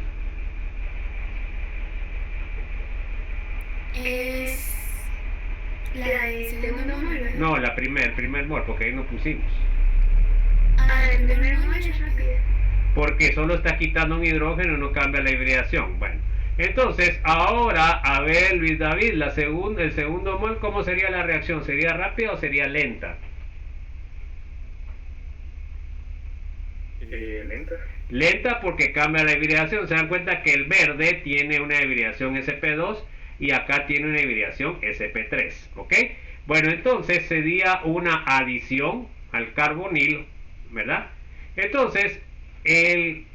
Es la de segundo mol. No, la primer mol, porque ahí no pusimos. El primer mol es rápido. Porque solo está quitando un hidrógeno y no cambia la hibridación. Bueno, entonces ahora, a ver, Luis David, el segundo mol, ¿cómo sería la reacción? ¿Sería rápida o sería lenta? Lenta. Lenta porque cambia la hibridación. Se dan cuenta que el verde tiene una hibridación sp2 y acá tiene una hibridación sp3, ¿ok? Bueno, entonces sería una adición al carbonilo, ¿verdad? Entonces el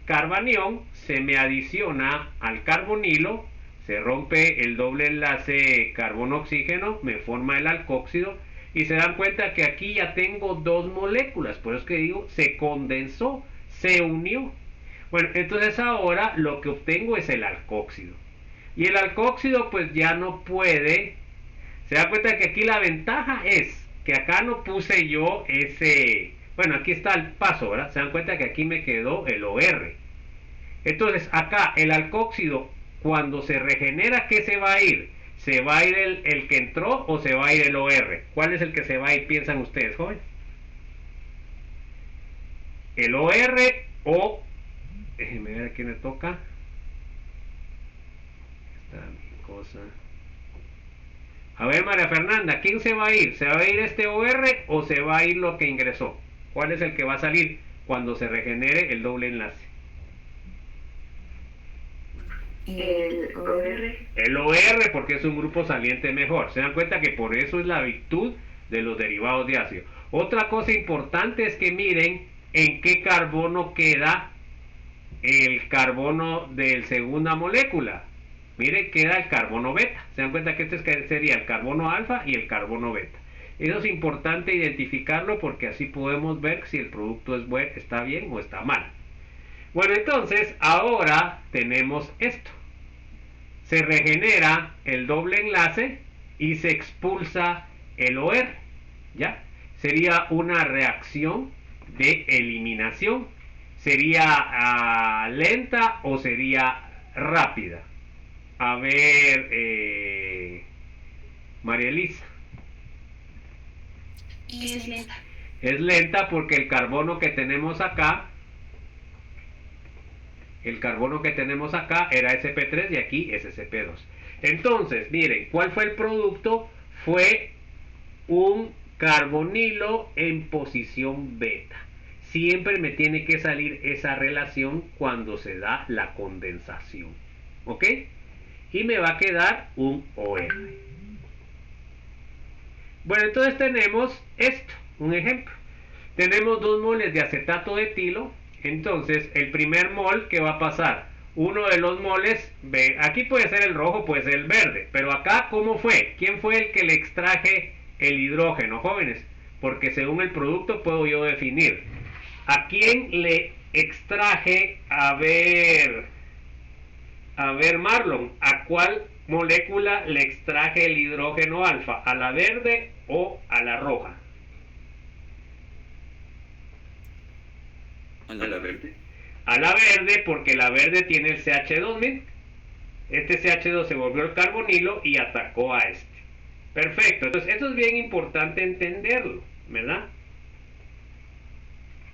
carbanión se me adiciona al carbonilo, se rompe el doble enlace carbono-oxígeno, me forma el alcóxido. Y se dan cuenta que aquí ya tengo dos moléculas, por eso es que digo, se condensó, se unió. Bueno, entonces ahora lo que obtengo es el alcóxido. Y el alcóxido pues ya no puede, se dan cuenta que aquí la ventaja es que acá no puse yo ese, bueno, aquí está el paso, ¿verdad? Se dan cuenta que aquí me quedó el OR. Entonces acá el alcóxido, cuando se regenera, ¿qué se va a ir? ¿Se va a ir el que entró o se va a ir el OR? ¿Cuál es el que se va a ir, piensan ustedes, jóvenes? El OR o... Déjenme ver a quién le toca. Esta cosa. A ver, María Fernanda, ¿quién se va a ir? ¿Se va a ir este OR o se va a ir lo que ingresó? ¿Cuál es el que va a salir cuando se regenere el doble enlace? El OR. El OR porque es un grupo saliente mejor. Se dan cuenta que por eso es la virtud de los derivados de ácido. Otra cosa importante es que miren en qué carbono queda el carbono de segunda molécula. Miren, queda el carbono beta. Se dan cuenta que este sería el carbono alfa y el carbono beta. Eso es importante identificarlo porque así podemos ver si el producto está bien o está mal. Bueno, entonces ahora tenemos esto. Se regenera el doble enlace y se expulsa el OR. ¿Ya? Sería una reacción de eliminación. ¿Sería lenta o sería rápida? A ver, María Elisa. Es lenta. Es lenta porque el carbono que tenemos acá era sp3 y aquí es sp2. Entonces, miren, ¿cuál fue el producto? Fue un carbonilo en posición beta. Siempre me tiene que salir esa relación cuando se da la condensación. ¿Ok? Y me va a quedar un OR. Bueno, entonces tenemos esto, un ejemplo. Tenemos 2 moles de acetato de etilo. Entonces, el primer mol, ¿qué va a pasar? Uno de los moles, aquí puede ser el rojo, puede ser el verde. Pero acá, ¿cómo fue? ¿Quién fue el que le extraje el hidrógeno, jóvenes? Porque según el producto puedo yo definir. ¿A quién le extraje? A ver, Marlon, ¿a cuál molécula le extraje el hidrógeno alfa? ¿A la verde o a la roja? A la verde. A la verde, porque la verde tiene el CH2, ¿ven? Este CH2 se volvió el carbonilo y atacó a este. Perfecto, entonces esto es bien importante entenderlo, ¿verdad?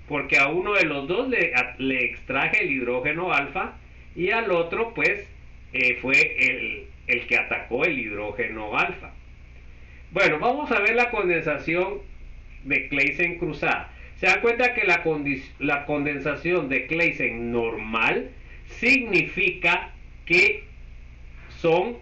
Porque a uno de los dos le extraje el hidrógeno alfa y al otro pues fue el que atacó el hidrógeno alfa. Bueno, vamos a ver la condensación de Claisen cruzada. Se dan cuenta que la condensación de Claisen normal significa que son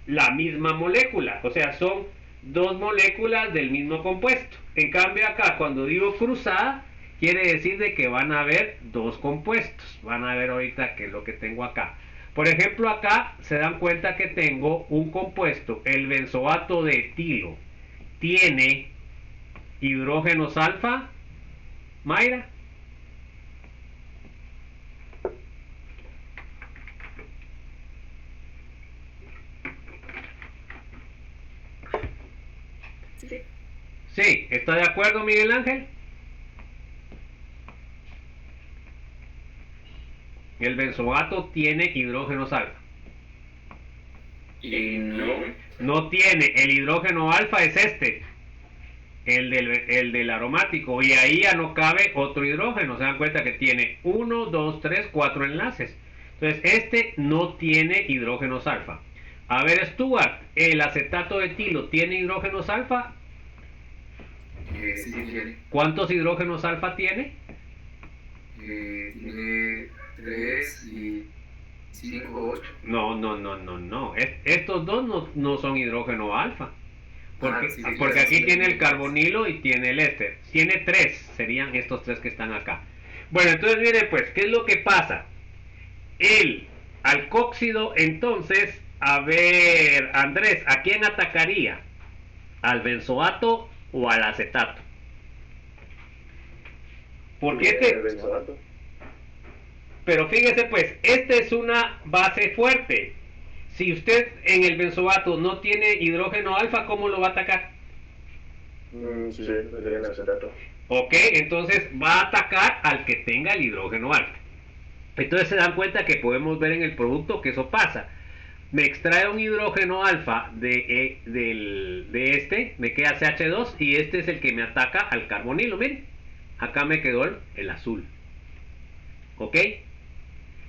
la misma molécula, o sea, son 2 moléculas del mismo compuesto. En cambio acá, cuando digo cruzada, quiere decir de que van a haber 2 compuestos. Van a ver ahorita qué es lo que tengo acá. Por ejemplo, acá se dan cuenta que tengo un compuesto, el benzoato de etilo. Tiene hidrógenos alfa. Mayra. Sí, ¿está de acuerdo, Miguel Ángel? El benzoato tiene hidrógenos alfa. Y no. No tiene, el hidrógeno alfa es este, el del aromático, y ahí ya no cabe otro hidrógeno. Se dan cuenta que tiene 1, 2, 3, 4 enlaces. Entonces este no tiene hidrógenos alfa. A ver, Stuart, ¿el acetato de etilo tiene hidrógenos alfa? Sí, tiene. ¿Cuántos hidrógenos alfa tiene? Tiene 3 y 5, 8. No. Estos dos no son hidrógeno alfa. Porque, Sí, porque aquí sí, tiene el sí. carbonilo y tiene el éster. Tiene 3, serían estos 3 que están acá. Bueno, entonces miren pues, ¿qué es lo que pasa? El alcóxido, entonces, a ver, Andrés, ¿a quién atacaría? ¿Al benzoato o al acetato? Porque El benzoato. pero fíjese pues, esta es una base fuerte. Si usted en el benzoato no tiene hidrógeno alfa, ¿cómo lo va a atacar? Sí, sería el acetato. Ok, entonces va a atacar al que tenga el hidrógeno alfa. Entonces se dan cuenta que podemos ver en el producto que eso pasa. Me extrae un hidrógeno alfa de este, me queda CH2 y este es el que me ataca al carbonilo. Miren, acá me quedó el azul. ¿Ok?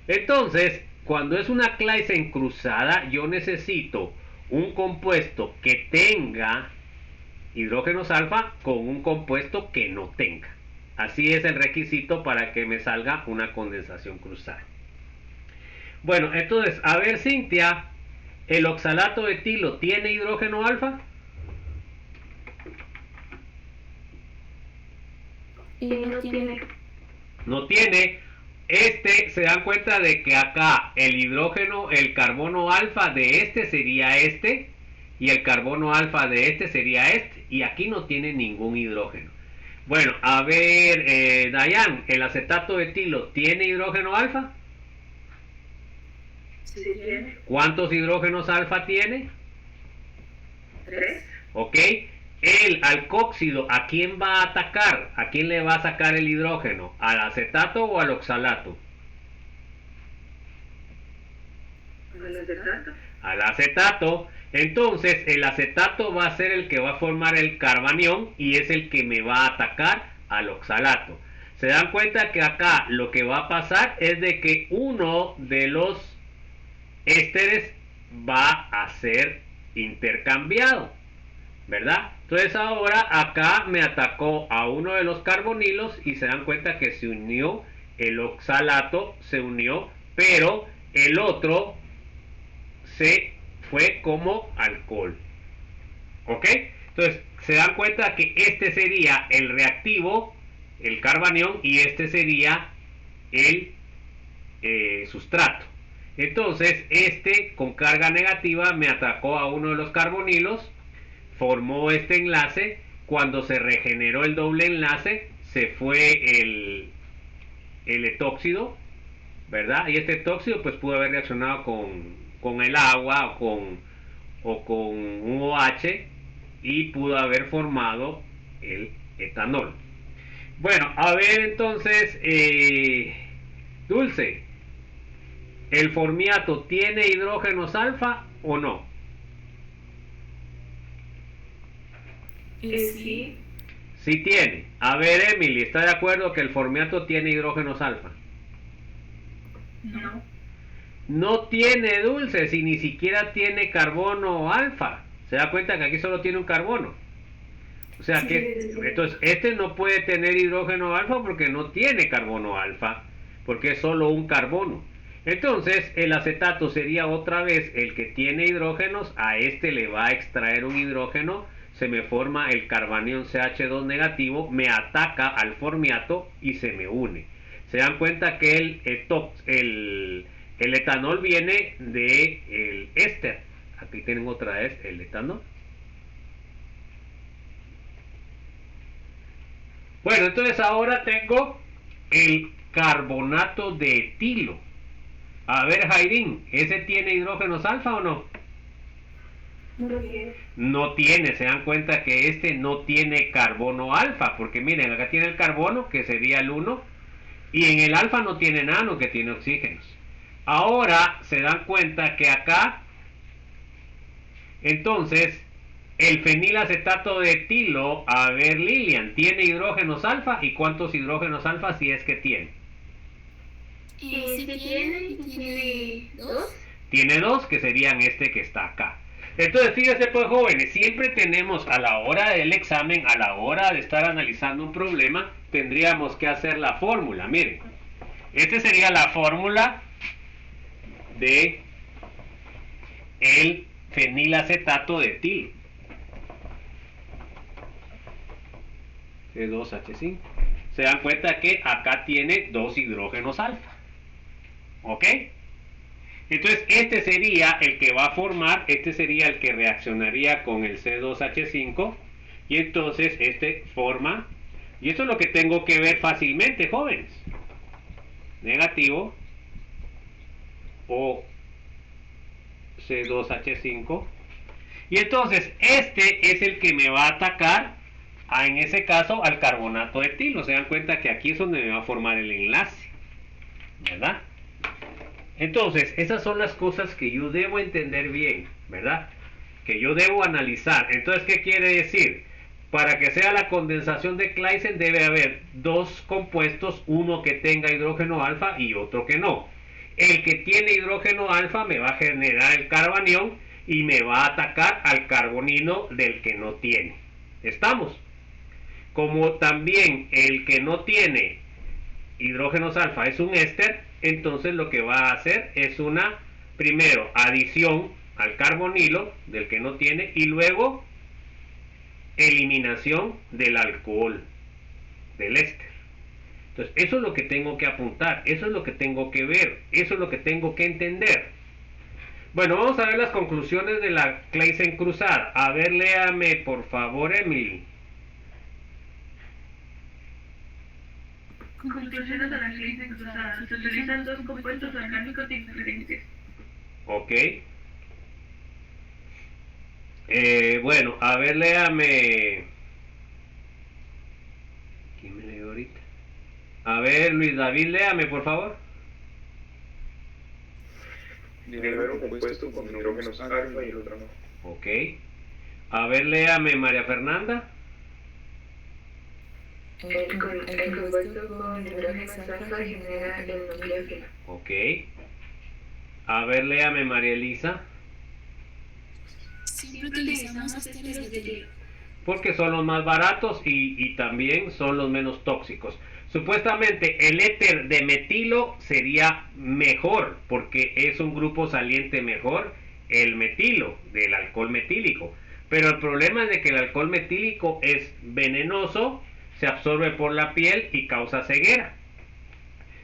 Entonces, cuando es una Claisen cruzada, yo necesito un compuesto que tenga hidrógenos alfa con un compuesto que no tenga. Así es el requisito para que me salga una condensación cruzada. Bueno, entonces, a ver, Cintia, ¿el oxalato de etilo tiene hidrógeno alfa? No tiene. No tiene. Se dan cuenta de que acá el hidrógeno, el carbono alfa de este sería este, y el carbono alfa de este sería este, y aquí no tiene ningún hidrógeno. Bueno, a ver, Dayan, ¿el acetato de etilo tiene hidrógeno alfa? Sí tiene. ¿Cuántos hidrógenos alfa tiene? 3. ¿Ok? El alcóxido, ¿a quién va a atacar? ¿A quién le va a sacar el hidrógeno? ¿Al acetato o al oxalato? Al acetato. Al acetato. Entonces el acetato va a ser el que va a formar el carbanión y es el que me va a atacar al oxalato. Se dan cuenta que acá lo que va a pasar es de que uno de los ésteres va a ser intercambiado, ¿verdad? Entonces ahora acá me atacó a uno de los carbonilos y se dan cuenta que se unió el oxalato, se unió, pero el otro se fue como alcohol. ¿Ok? Entonces se dan cuenta que este sería el reactivo, el carbanión, y este sería el sustrato. Entonces este con carga negativa me atacó a uno de los carbonilos, formó este enlace. Cuando se regeneró el doble enlace se fue el etóxido, ¿verdad? Y este etóxido pues pudo haber reaccionado con el agua o con un OH y pudo haber formado el etanol. Bueno, a ver entonces, Dulce, ¿el formiato tiene hidrógenos alfa o no? Sí. Sí tiene. A ver, Emily, ¿está de acuerdo que el formiato tiene hidrógenos alfa? No. No tiene, Dulce, si ni siquiera tiene carbono alfa. Se da cuenta que aquí solo tiene un carbono. O sea que, entonces, este no puede tener hidrógeno alfa porque no tiene carbono alfa, porque es solo un carbono. Entonces, el acetato sería otra vez el que tiene hidrógenos, a este le va a extraer un hidrógeno, se me forma el carbanión CH2 negativo, me ataca al formiato y se me une. Se dan cuenta que el etanol viene del éster. Aquí tienen otra vez el etanol. Bueno, entonces ahora tengo el carbonato de etilo. A ver, Jairín, ¿ese tiene hidrógenos alfa o no? No lo tiene. No tiene, se dan cuenta que este no tiene carbono alfa, porque miren, acá tiene el carbono, que sería el 1, y en el alfa no tiene nano, que tiene oxígenos. Ahora se dan cuenta que acá, entonces, el fenilacetato de etilo, a ver, Lilian, ¿tiene hidrógenos alfa? ¿Y cuántos hidrógenos alfa si es que tiene? Si tiene 2. Tiene 2, que serían este que está acá. Entonces, fíjense pues, jóvenes, siempre tenemos a la hora del examen, a la hora de estar analizando un problema, tendríamos que hacer la fórmula. Miren, esta sería la fórmula de el fenilacetato de etilo. C2H5. Se dan cuenta que acá tiene 2 hidrógenos alfa. ¿Ok? Entonces este sería el que va a formar, este sería el que reaccionaría con el C2H5 y entonces este forma, y esto es lo que tengo que ver fácilmente, jóvenes. Negativo o C2H5 y entonces este es el que me va a atacar en ese caso al carbonato de etilo. Se dan cuenta que aquí es donde me va a formar el enlace, ¿verdad? Entonces, esas son las cosas que yo debo entender bien, ¿verdad? Que yo debo analizar. Entonces, ¿qué quiere decir? Para que sea la condensación de Claisen debe haber 2 compuestos, uno que tenga hidrógeno alfa y otro que no. El que tiene hidrógeno alfa me va a generar el carbanión y me va a atacar al carbonilo del que no tiene. ¿Estamos? Como también el que no tiene hidrógenos alfa es un éster, entonces lo que va a hacer es una, primero, adición al carbonilo del que no tiene y luego eliminación del alcohol, del éster. Entonces, eso es lo que tengo que apuntar, eso es lo que tengo que ver, eso es lo que tengo que entender. Bueno, vamos a ver las conclusiones de la Claisen cruzada. A ver, léame por favor, Emily. conclusiones analíticas, o sea, se utilizan dos compuestos orgánicos diferentes. Ok. Bueno, a ver, léame. ¿Quién me leyó ahorita? A ver, Luis David, léame, por favor. Primero compuesto con hidrógenos alfa y el otro no. Ok. A ver, léame, María Fernanda. El compuesto con hidrógenos alfa genera el nucleófilo. Ok. A ver, léame, María Elisa. Siempre utilizamos ésteres de etileno. Porque son los más baratos y también son los menos tóxicos. Supuestamente el éter de metilo sería mejor porque es un grupo saliente mejor el metilo del alcohol metílico. Pero el problema es de que el alcohol metílico es venenoso, se absorbe por la piel y causa ceguera.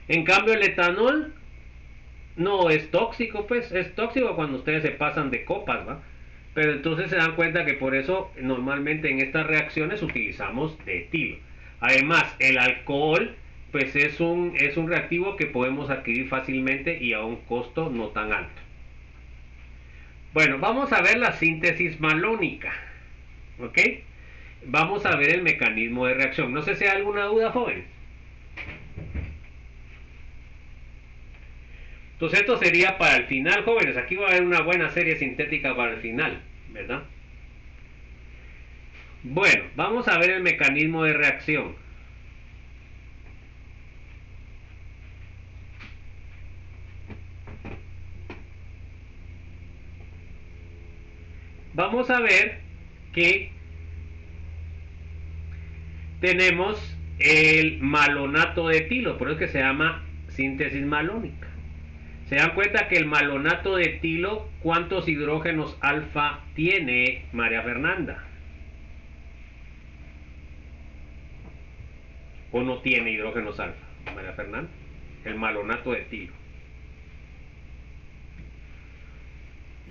En cambio el etanol no es tóxico, pues es tóxico cuando ustedes se pasan de copas, ¿va? Pero entonces se dan cuenta que por eso normalmente en estas reacciones utilizamos de etilo. Además, el alcohol pues es un reactivo que podemos adquirir fácilmente y a un costo no tan alto. Bueno, vamos a ver la síntesis malónica. ¿Ok? Vamos a ver el mecanismo de reacción. No sé si hay alguna duda, jóvenes. Entonces esto sería para el final, jóvenes. Aquí va a haber una buena serie sintética para el final, ¿verdad? Bueno, vamos a ver el mecanismo de reacción. Vamos a ver que tenemos el malonato de etilo, por eso que se llama síntesis malónica. Se dan cuenta que el malonato de etilo, ¿cuántos hidrógenos alfa tiene, María Fernanda? ¿O no tiene hidrógenos alfa, María Fernanda? El malonato de etilo.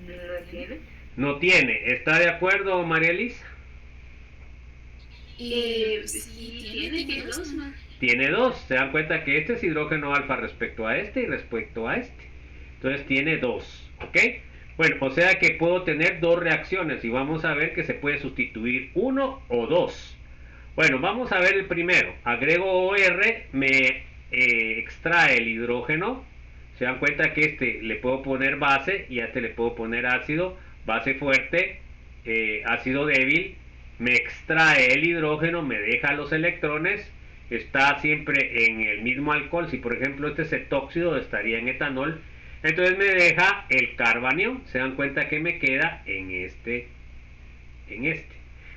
¿No tiene? No tiene. ¿Está de acuerdo, María Elisa? Sí, tiene dos, ¿no? Tiene dos. Se dan cuenta que este es hidrógeno alfa respecto a este y respecto a este. Entonces tiene dos. ¿Ok? Bueno, o sea que puedo tener dos reacciones y vamos a ver que se puede sustituir uno o dos. Bueno, vamos a ver el primero. Agrego OR, me extrae el hidrógeno. Se dan cuenta que este le puedo poner base y a este le puedo poner ácido. Base fuerte, ácido débil. Me extrae el hidrógeno, me deja los electrones. Está siempre en el mismo alcohol. Si por ejemplo este es cetóxido, estaría en etanol. Entonces me deja el carbanión. Se dan cuenta que me queda en este.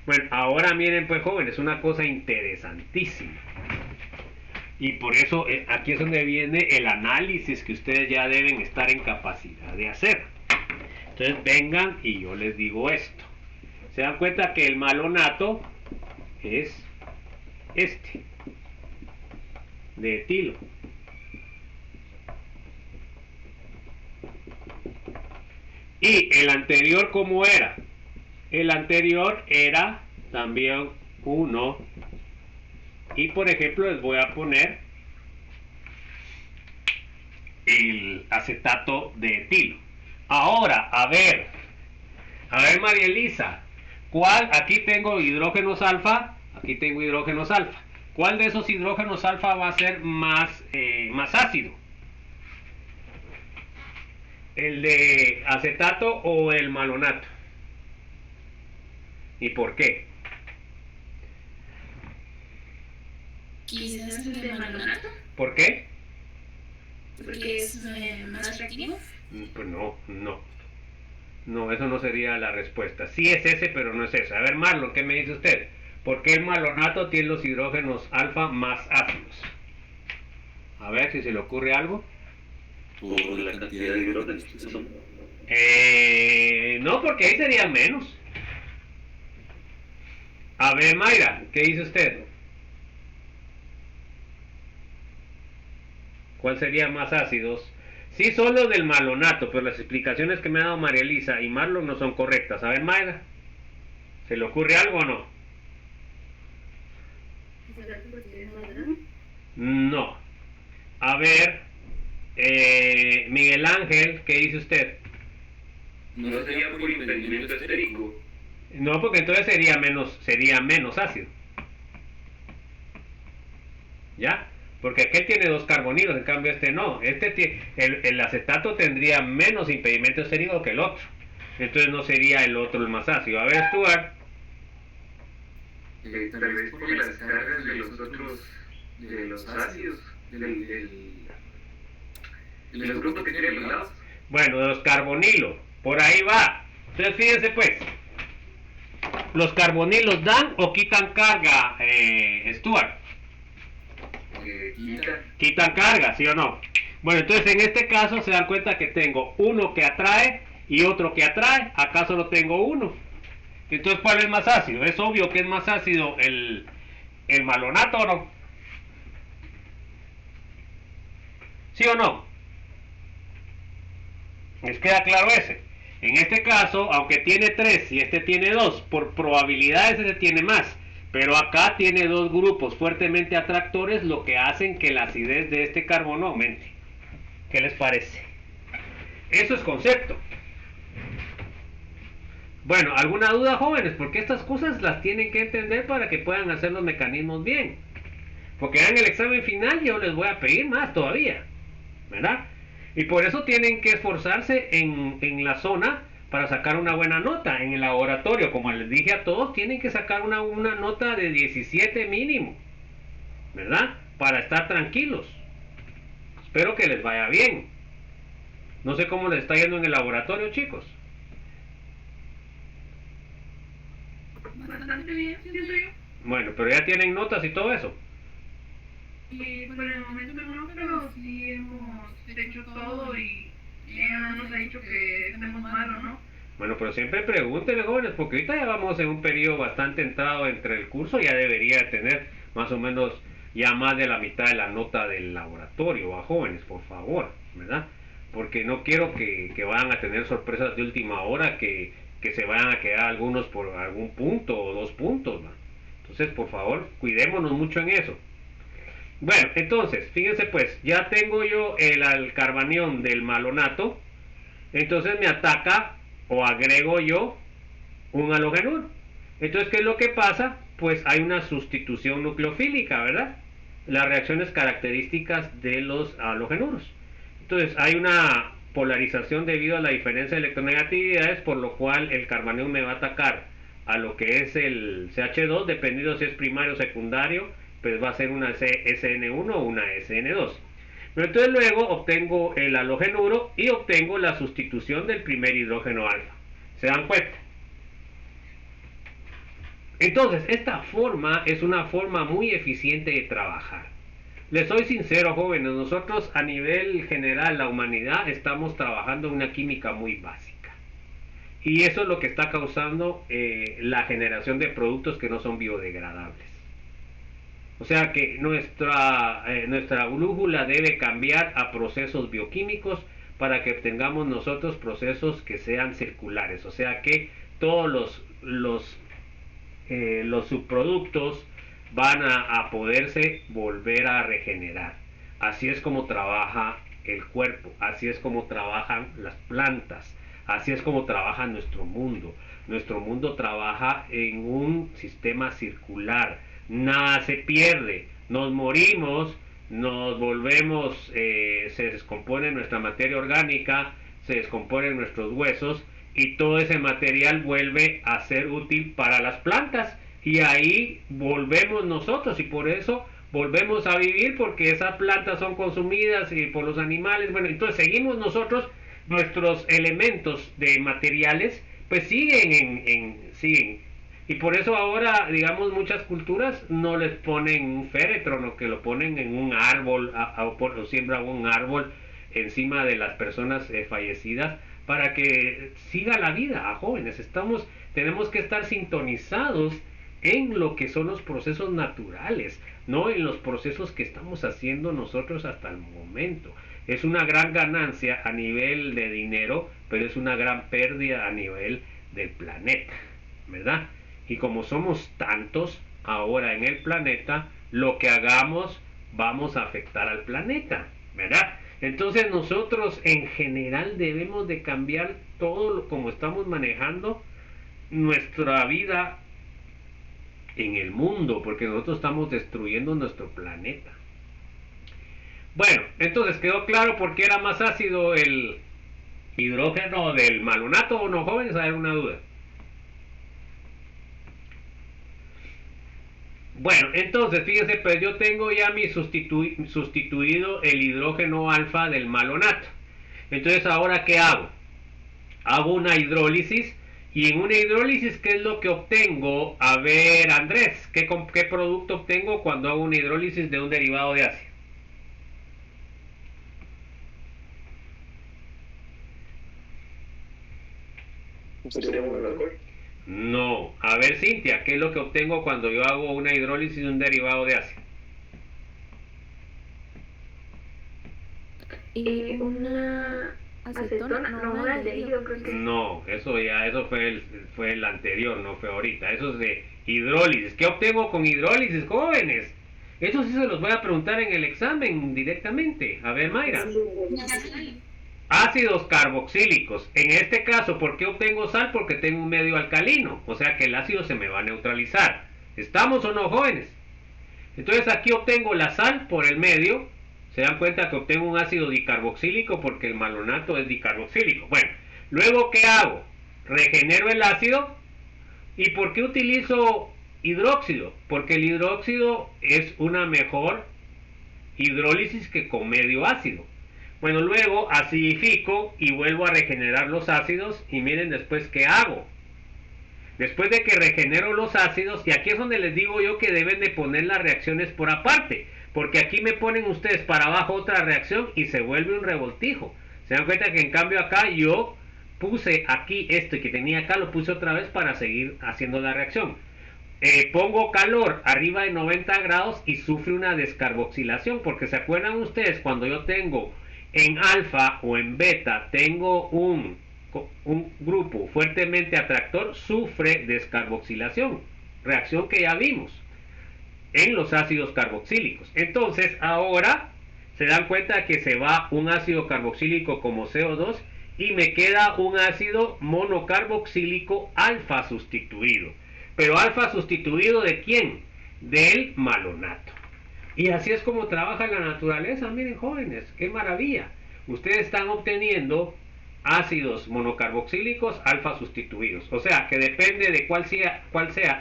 Bueno, ahora miren pues jóvenes, una cosa interesantísima. Y por eso aquí es donde viene el análisis que ustedes ya deben estar en capacidad de hacer. Entonces vengan y yo les digo esto. Se dan cuenta que el malonato es este, de etilo. Y el anterior, ¿cómo era? El anterior era también 1. Y por ejemplo les voy a poner el acetato de etilo. Ahora, a ver María Elisa, ¿cuál? Aquí tengo hidrógenos alfa, aquí tengo hidrógenos alfa. ¿Cuál de esos hidrógenos alfa va a ser más ácido? ¿El de acetato o el malonato? ¿Y por qué? Quizás el de malonato, ¿Por qué? porque es más reactivo. Pues no, eso no sería la respuesta. Sí es ese, pero no es ese. A ver, Marlon, ¿qué me dice usted? ¿Por qué el malonato tiene los hidrógenos alfa más ácidos? A ver si se le ocurre algo. Por la cantidad de hidrógenos que son. No, porque ahí serían menos. A ver, Mayra, ¿qué dice usted? ¿Cuál serían más ácidos? Sí, son los del malonato, pero las explicaciones que me ha dado María Elisa y Marlon no son correctas. A ver, Mayra, ¿se le ocurre algo o no? No, A ver, Miguel Ángel, ¿qué dice usted? No sería por impedimento estérico. No, porque entonces sería menos ácido. ¿Ya? Porque aquel tiene 2 carbonilos, en cambio este no. El acetato tendría menos impedimento estérico que el otro. Entonces no sería el otro el más ácido. A ver, Stuart. Tal vez por las cargas de los otros, de los ácidos, de los grupos que tienen los lados. Bueno, de los carbonilos. Por ahí va. Entonces fíjense pues. ¿Los carbonilos dan o quitan carga, Stuart? Quitan carga, ¿sí o no? Bueno, entonces en este caso se dan cuenta que tengo uno que atrae y otro que atrae. Acá solo tengo uno. Entonces, ¿cuál es más ácido? Es obvio que es más ácido el malonato, ¿o no? ¿Sí o no? ¿Les queda claro ese? En este caso, aunque tiene 3 y este tiene 2, por probabilidades ese tiene más. Pero acá tiene 2 grupos fuertemente atractores, lo que hacen que la acidez de este carbono aumente. ¿Qué les parece? Eso es concepto. Bueno, ¿alguna duda, jóvenes? Porque estas cosas las tienen que entender para que puedan hacer los mecanismos bien. Porque en el examen final yo les voy a pedir más todavía, ¿verdad? Y por eso tienen que esforzarse en la zona para sacar una buena nota. En el laboratorio, como les dije a todos, tienen que sacar una nota de 17 mínimo, ¿verdad? Para estar tranquilos. Espero que les vaya bien. No sé cómo les está yendo en el laboratorio, chicos. Bastante bien, siento yo. Bueno, pero ya tienen notas y todo eso. Y por el momento no, pero sí hemos hecho todo y ella no nos ha dicho que estemos mal o no. Bueno, pero siempre pregúntenle, jóvenes, porque ahorita ya vamos en un periodo bastante entrado entre el curso, ya debería tener más o menos ya más de la mitad de la nota del laboratorio, a jóvenes, por favor, ¿verdad? Porque no quiero que vayan a tener sorpresas de última hora, que se vayan a quedar algunos por algún punto o 2 puntos, ¿no? Entonces, por favor, cuidémonos mucho en eso. Bueno, entonces, fíjense pues, ya tengo yo el carbanión del malonato, entonces me ataca o agrego yo un halogenuro. Entonces, ¿qué es lo que pasa? Pues hay una sustitución nucleofílica, ¿verdad? Las reacciones características de los halogenuros. Entonces, hay una polarización debido a la diferencia de electronegatividades, por lo cual el carbanión me va a atacar a lo que es el CH2, dependiendo si es primario o secundario, pues va a ser una SN1 o una SN2. Pero entonces luego obtengo el halogenuro y obtengo la sustitución del primer hidrógeno alfa. ¿Se dan cuenta? Entonces, esta forma es una forma muy eficiente de trabajar. Les soy sincero, jóvenes, nosotros a nivel general, la humanidad, estamos trabajando en una química muy básica. Y eso es lo que está causando la generación de productos que no son biodegradables. O sea que nuestra brújula debe cambiar a procesos bioquímicos para que obtengamos nosotros procesos que sean circulares. O sea que todos los subproductos van a poderse volver a regenerar. Así es como trabaja el cuerpo, así es como trabajan las plantas, así es como trabaja nuestro mundo. Nuestro mundo trabaja en un sistema circular, nada se pierde, nos morimos, nos volvemos, se descompone nuestra materia orgánica, se descomponen nuestros huesos y todo ese material vuelve a ser útil para las plantas. Y ahí volvemos nosotros y por eso volvemos a vivir, porque esas plantas son consumidas y por los animales. Bueno, entonces seguimos nosotros, nuestros elementos de materiales pues siguen. Y por eso ahora, digamos, muchas culturas no les ponen un féretro, no, que lo ponen en un árbol o siembran un árbol encima de las personas fallecidas para que siga la vida a jóvenes. Tenemos que estar sintonizados en lo que son los procesos naturales, no en los procesos que estamos haciendo nosotros hasta el momento. Es una gran ganancia a nivel de dinero, pero es una gran pérdida a nivel del planeta, ¿verdad? Y como somos tantos ahora en el planeta, lo que hagamos vamos a afectar al planeta. ¿verdad? Entonces nosotros en general debemos de cambiar todo como estamos manejando nuestra vida en el mundo, porque nosotros estamos destruyendo nuestro planeta. Bueno, entonces quedó claro por qué era más ácido el hidrógeno del malonato, ¿o no, jóvenes? ¿Hay alguna duda? Bueno, entonces fíjense, pues yo tengo ya mi sustituido el hidrógeno alfa del malonato. Entonces ahora ¿qué hago? Hago una hidrólisis, y en una hidrólisis ¿qué es lo que obtengo? A ver, Andrés, ¿qué producto obtengo cuando hago una hidrólisis de un derivado de ácido? No, a ver, Cintia, ¿qué es lo que obtengo cuando yo hago una hidrólisis de un derivado de ácido? Una acetona, no, un aldehído, creo que. No, eso fue el anterior, no fue ahorita. Eso es de hidrólisis. ¿Qué obtengo con hidrólisis, jóvenes? Eso sí se los voy a preguntar en el examen directamente. A ver, Mayra. Ácidos carboxílicos. En este caso, ¿por qué obtengo sal? Porque tengo un medio alcalino, o sea que el ácido se me va a neutralizar. ¿Estamos o no, jóvenes? Entonces aquí obtengo la sal por el medio. Se dan cuenta que obtengo un ácido dicarboxílico porque el malonato es dicarboxílico. Bueno, luego ¿qué hago? Regenero el ácido. ¿Y por qué utilizo hidróxido? Porque el hidróxido es una mejor hidrólisis que con medio ácido. Bueno, luego acidifico y vuelvo a regenerar los ácidos, y miren después qué hago. Después de que regenero los ácidos, y aquí es donde les digo yo que deben de poner las reacciones por aparte, porque aquí me ponen ustedes para abajo otra reacción y se vuelve un revoltijo. Se dan cuenta que en cambio acá yo puse aquí esto que tenía acá, lo puse otra vez para seguir haciendo la reacción. Pongo calor arriba de 90 grados y sufre una descarboxilación, porque se acuerdan ustedes cuando yo tengo en alfa o en beta, tengo un grupo fuertemente atractor, sufre descarboxilación, reacción que ya vimos en los ácidos carboxílicos. Entonces ahora se dan cuenta que se va un ácido carboxílico como CO2 y me queda un ácido monocarboxílico alfa sustituido. Pero alfa sustituido ¿de quién? Del malonato. Y así es como trabaja la naturaleza. Miren, jóvenes, qué maravilla. Ustedes están obteniendo ácidos monocarboxílicos alfa sustituidos. O sea, que depende de cuál sea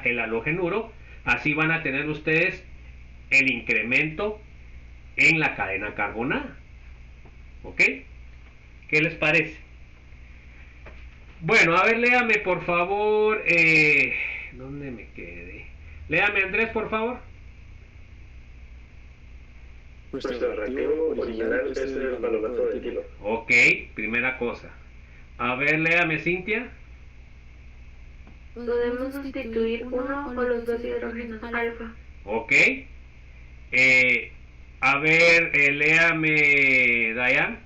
el halogenuro, así van a tener ustedes el incremento en la cadena carbonada. ¿Ok? ¿Qué les parece? Bueno, a ver, léame por favor. ¿Dónde me quedé? Léame, Andrés, por favor. Nuestro reactivo original es el malonato de etilo. Ok, primera cosa. A ver, léame, Cintia. Podemos sustituir uno o los dos hidrógenos alfa. Ok. A ver, léame, Dayan.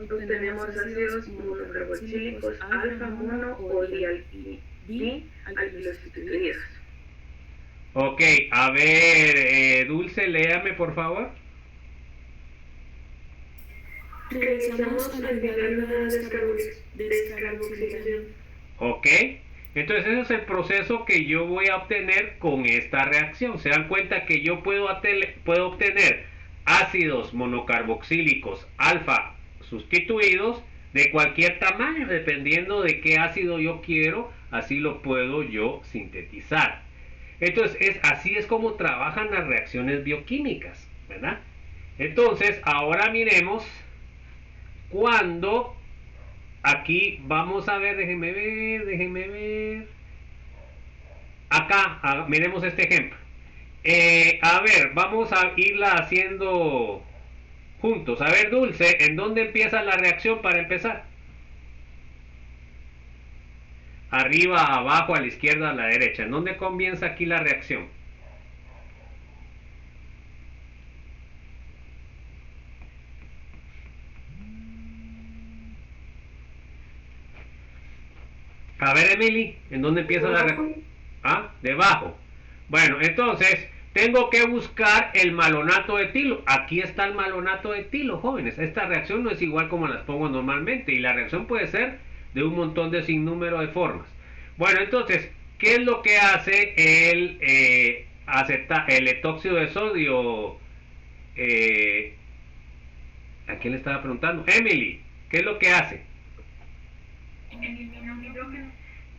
Obtenemos ácidos monocarboxílicos alfa, mono o dialquilosustituidos. Ok, a ver, Dulce, léame por favor. Realizamos al final una descarboxilación. Ok, entonces ese es el proceso que yo voy a obtener con esta reacción. Se dan cuenta que yo puedo obtener ácidos monocarboxílicos alfa sustituidos de cualquier tamaño, dependiendo de qué ácido yo quiero, así lo puedo yo sintetizar. Entonces así es como trabajan las reacciones bioquímicas, ¿verdad? Entonces ahora miremos cuando aquí vamos a ver, déjenme ver acá, miremos este ejemplo. A ver, vamos a irla haciendo juntos. A ver, Dulce, ¿en dónde empieza la reacción para empezar? Arriba, abajo, a la izquierda, a la derecha. ¿En dónde comienza aquí la reacción? A ver, Emily, ¿en dónde empieza la reacción? Ah, debajo. Bueno, entonces, tengo que buscar el malonato de etilo. Aquí está el malonato de etilo, jóvenes. Esta reacción no es igual como las pongo normalmente, y la reacción puede ser de un montón de sinnúmero de formas. Bueno, entonces, ¿qué es lo que hace el etóxido de sodio? ¿A quién le estaba preguntando? Emily, ¿qué es lo que hace? Elimina un hidrógeno.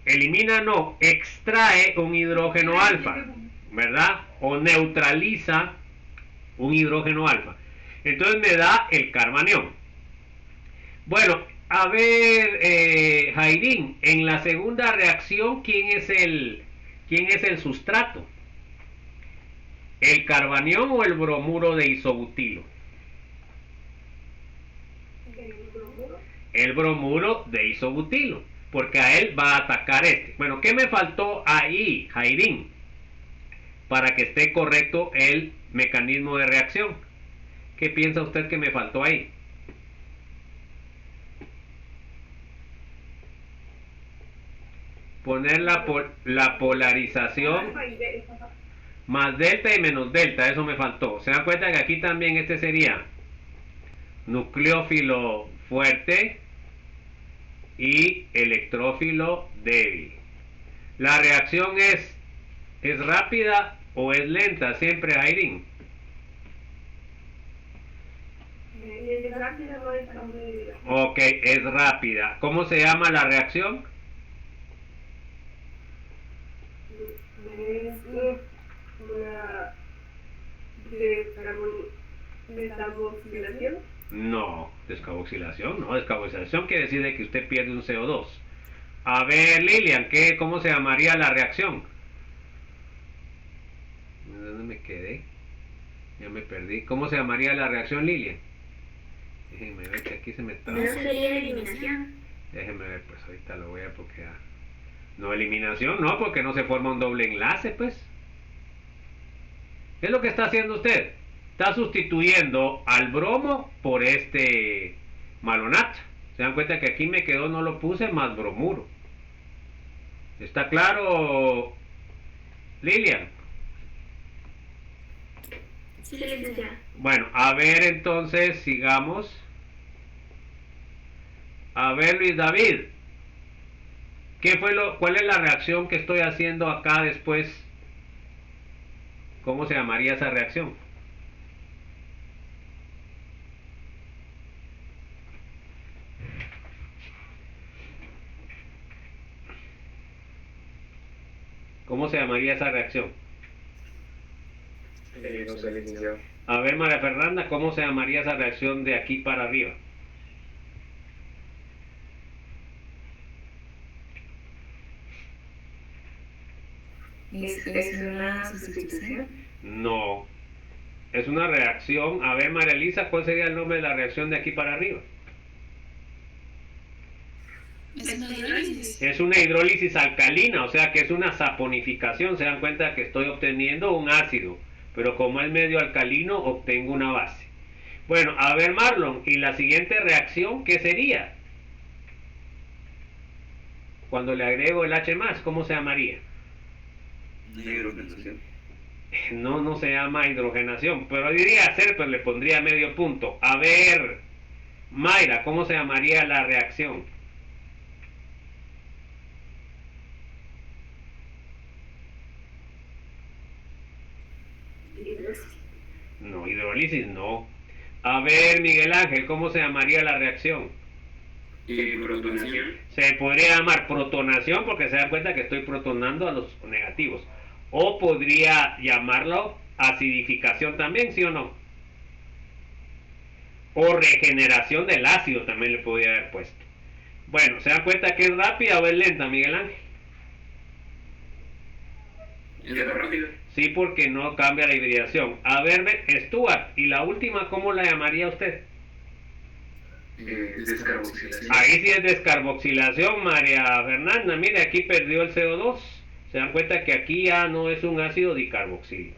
Elimina, no, extrae un hidrógeno alfa, ¿verdad? O neutraliza un hidrógeno alfa. Entonces me da el carbanión. Bueno, a ver, Jairín, en la segunda reacción, ¿quién es el sustrato? ¿El carbanión o el bromuro de isobutilo? El bromuro de isobutilo, porque a él va a atacar este. Bueno, ¿qué me faltó ahí, Jairín? Para que esté correcto el mecanismo de reacción. ¿Qué piensa usted que me faltó ahí? Poner la polarización más delta y menos delta, eso me faltó. ¿Se dan cuenta que aquí también este sería nucleófilo fuerte y electrófilo débil? La reacción es rápida o es lenta siempre, Aileen. Es rápida, no es tan débil. Ok, es rápida. ¿Cómo se llama la reacción? Es una descarboxilación. No, descarboxilación, no. Descarboxilación quiere decir de que usted pierde un CO2. A ver, Lilian, ¿cómo se llamaría la reacción? ¿Dónde me quedé? Ya me perdí. ¿Cómo se llamaría la reacción, Lilian? Déjenme ver que aquí se me está... No sería eliminación. Déjenme ver, pues ahorita lo voy a bloquear. No, eliminación, no, porque no se forma un doble enlace, pues. ¿Qué es lo que está haciendo usted? Está sustituyendo al bromo por este malonato. Se dan cuenta que aquí me quedó, no lo puse, más bromuro. ¿Está claro, Lilian? Sí, licenciada. Bueno, a ver entonces, sigamos. A ver, Luis David. ¿Cuál es la reacción que estoy haciendo acá después? ¿Cómo se llamaría esa reacción? ¿Cómo se llamaría esa reacción? No sé, licenciado. A ver, María Fernanda, ¿cómo se llamaría esa reacción de aquí para arriba? ¿Es una sustitución? No. Es una reacción. A ver, María Elisa, ¿cuál sería el nombre de la reacción de aquí para arriba? Es una hidrólisis. Es una hidrólisis alcalina, o sea que es una saponificación. Se dan cuenta que estoy obteniendo un ácido, pero como es medio alcalino, obtengo una base. Bueno, a ver, Marlon, ¿y la siguiente reacción qué sería? Cuando le agrego el H+, ¿cómo se llamaría? Hidrogenación. No, no se llama hidrogenación, pero diría ser, pero le pondría medio punto. A ver, Mayra, ¿cómo se llamaría la reacción? No, hidrólisis no. A ver, Miguel Ángel, ¿cómo se llamaría la reacción? Protonación. Se podría llamar protonación porque se dan cuenta que estoy protonando a los negativos. O podría llamarlo acidificación también, ¿sí o no? O regeneración del ácido también le podría haber puesto. Bueno, ¿se dan cuenta que es rápida o es lenta, Miguel Ángel? Es rápido. Sí, porque no cambia la hibridación. A ver, Stuart, ¿y la última cómo la llamaría usted? Descarboxilación. Ahí sí es descarboxilación, María Fernanda. Mire, aquí perdió el CO2. Se dan cuenta que aquí ya no es un ácido dicarboxílico.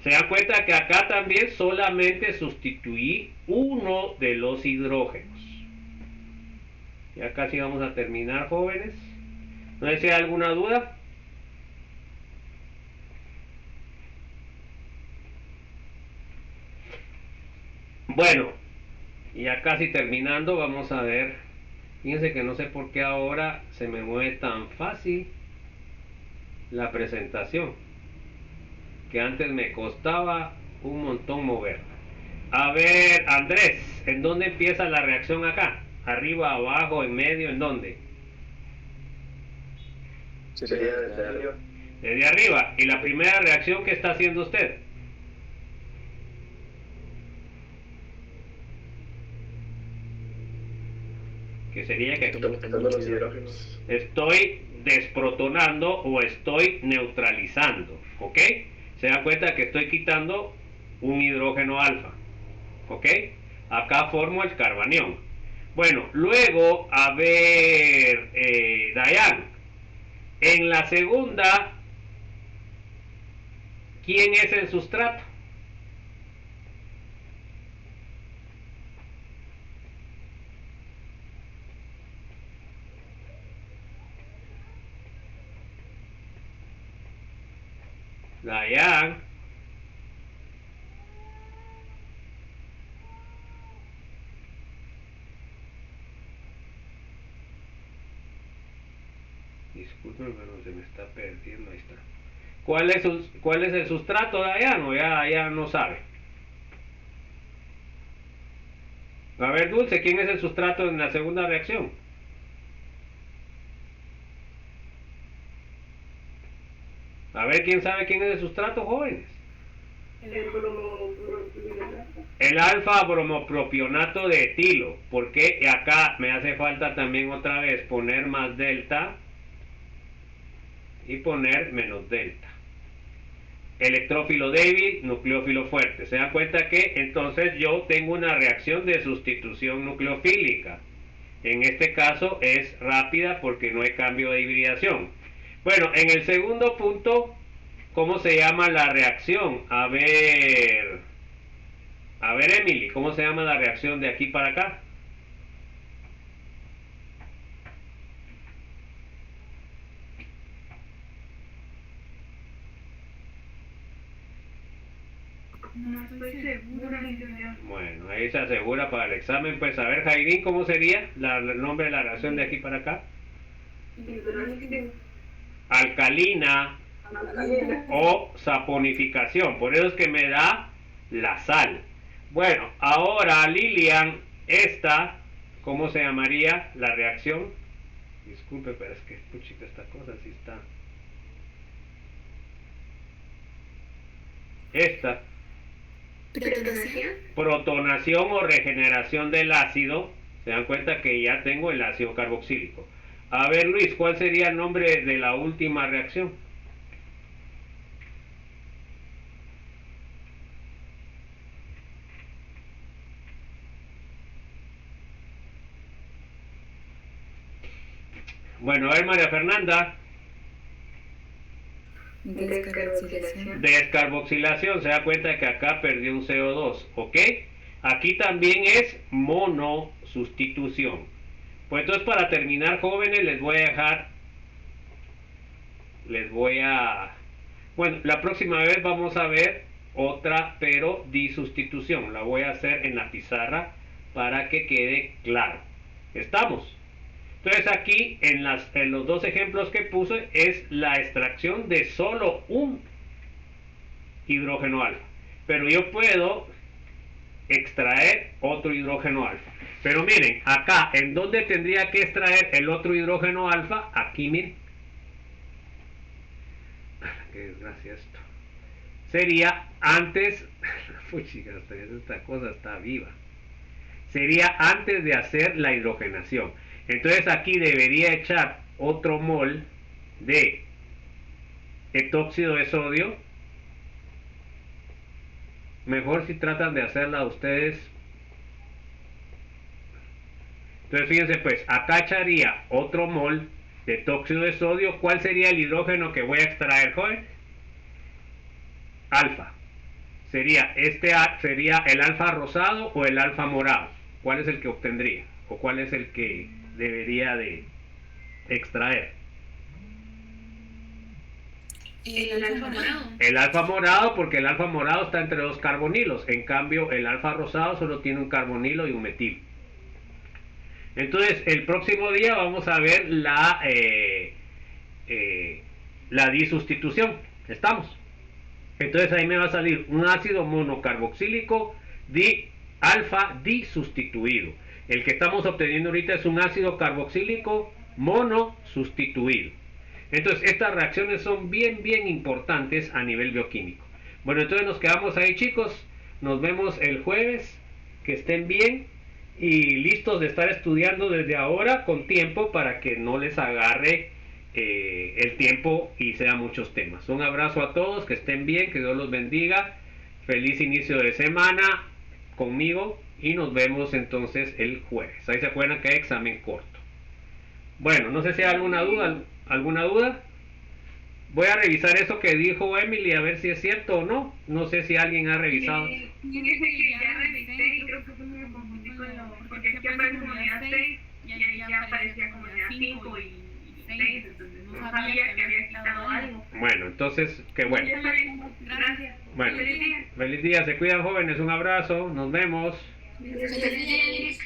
Se dan cuenta que acá también solamente sustituí uno de los hidrógenos. Ya casi vamos a terminar, jóvenes. ¿No hay alguna duda? Bueno, y ya casi terminando, vamos a ver. Fíjense que no sé por qué ahora se me mueve tan fácil la presentación, que antes me costaba un montón moverla. A ver, Andrés, ¿en dónde empieza la reacción acá? ¿Arriba, abajo, en medio, en dónde? Sería desde arriba. Desde arriba. ¿Y la primera reacción que está haciendo usted? Que sería que Estamos quitando los hidrógenos. estoy desprotonando o estoy neutralizando, ¿ok? Se da cuenta que estoy quitando un hidrógeno alfa, ¿ok? Acá formo el carbanión. Bueno, luego, a ver, Dayan, en la segunda, ¿quién es el sustrato? Dayan. Disculpen, pero se me está perdiendo. Ahí está. ¿Cuál es el sustrato, Dayan? O ya no sabe. A ver, Dulce, ¿quién es el sustrato en la segunda reacción? A ver, ¿quién sabe quién es el sustrato, jóvenes? El alfa bromopropionato de etilo. Porque acá me hace falta también otra vez poner más delta y poner menos delta. Electrófilo débil, nucleófilo fuerte. Se dan cuenta que entonces yo tengo una reacción de sustitución nucleofílica. En este caso es rápida porque no hay cambio de hibridación. Bueno, en el segundo punto, ¿cómo se llama la reacción? A ver, Emily, ¿cómo se llama la reacción de aquí para acá? No estoy segura, licenciado. Bueno, ahí se asegura para el examen. Pues a ver, Jairín, ¿cómo sería el nombre de la reacción de aquí para acá? Alcalina o saponificación. Por eso es que me da la sal. Bueno, ahora Lilian, esta, ¿cómo se llamaría la reacción? Disculpe, pero es que puchita, esta cosa sí está. Esta. Protonación o regeneración del ácido. Se dan cuenta que ya tengo el ácido carboxílico. A ver, Luis, ¿cuál sería el nombre de la última reacción? Bueno, a ver, María Fernanda. Descarboxilación. Descarboxilación, se da cuenta que acá perdió un CO2, ¿ok? Aquí también es monosustitución. Pues entonces, para terminar, jóvenes, bueno, la próxima vez vamos a ver otra, pero disustitución. La voy a hacer en la pizarra para que quede claro. ¿Estamos? Entonces aquí en los dos ejemplos que puse es la extracción de solo un hidrógeno alfa. Pero yo puedo extraer otro hidrógeno alfa. Pero miren, acá, ¿en dónde tendría que extraer el otro hidrógeno alfa? Aquí, miren. Qué desgracia esto. Sería antes... Puchica, esta cosa está viva. Sería antes de hacer la hidrogenación. Entonces aquí debería echar otro mol de etóxido de sodio. Mejor si tratan de hacerla ustedes. Entonces fíjense pues, acá echaría otro mol de etóxido de sodio. ¿Cuál sería el hidrógeno que voy a extraer, joven? Alfa. Sería el alfa rosado o el alfa morado. ¿Cuál es el que obtendría? ¿O cuál es el que debería de extraer? El alfa morado. El alfa morado, porque el alfa morado está entre dos carbonilos. En cambio, el alfa rosado solo tiene un carbonilo y un metil. Entonces, el próximo día vamos a ver la disustitución. ¿Estamos? Entonces ahí me va a salir un ácido monocarboxílico alfa disustituido. El que estamos obteniendo ahorita es un ácido carboxílico monosustituido. Entonces estas reacciones son bien importantes a nivel bioquímico. Bueno, entonces nos quedamos ahí, chicos. Nos vemos el jueves. Que estén bien y listos de estar estudiando desde ahora con tiempo para que no les agarre el tiempo y sean muchos temas. Un abrazo a todos, que estén bien, que Dios los bendiga. Feliz inicio de semana conmigo y nos vemos entonces el jueves. Ahí se acuerdan que hay examen corto. Bueno, no sé si hay alguna duda. Voy a revisar eso que dijo Emily a ver si es cierto o no. No sé si alguien ha revisado. Dice que ya revisé y creo que me confundí con porque aquí aparece comunidad 6 y ahí ya aparecía comunidad 5 y 6, entonces no sabía que había quitado algo. Bueno, entonces, qué bueno. Gracias. Bueno, Feliz día. feliz día, se cuidan jóvenes, un abrazo, nos vemos. Feliz día.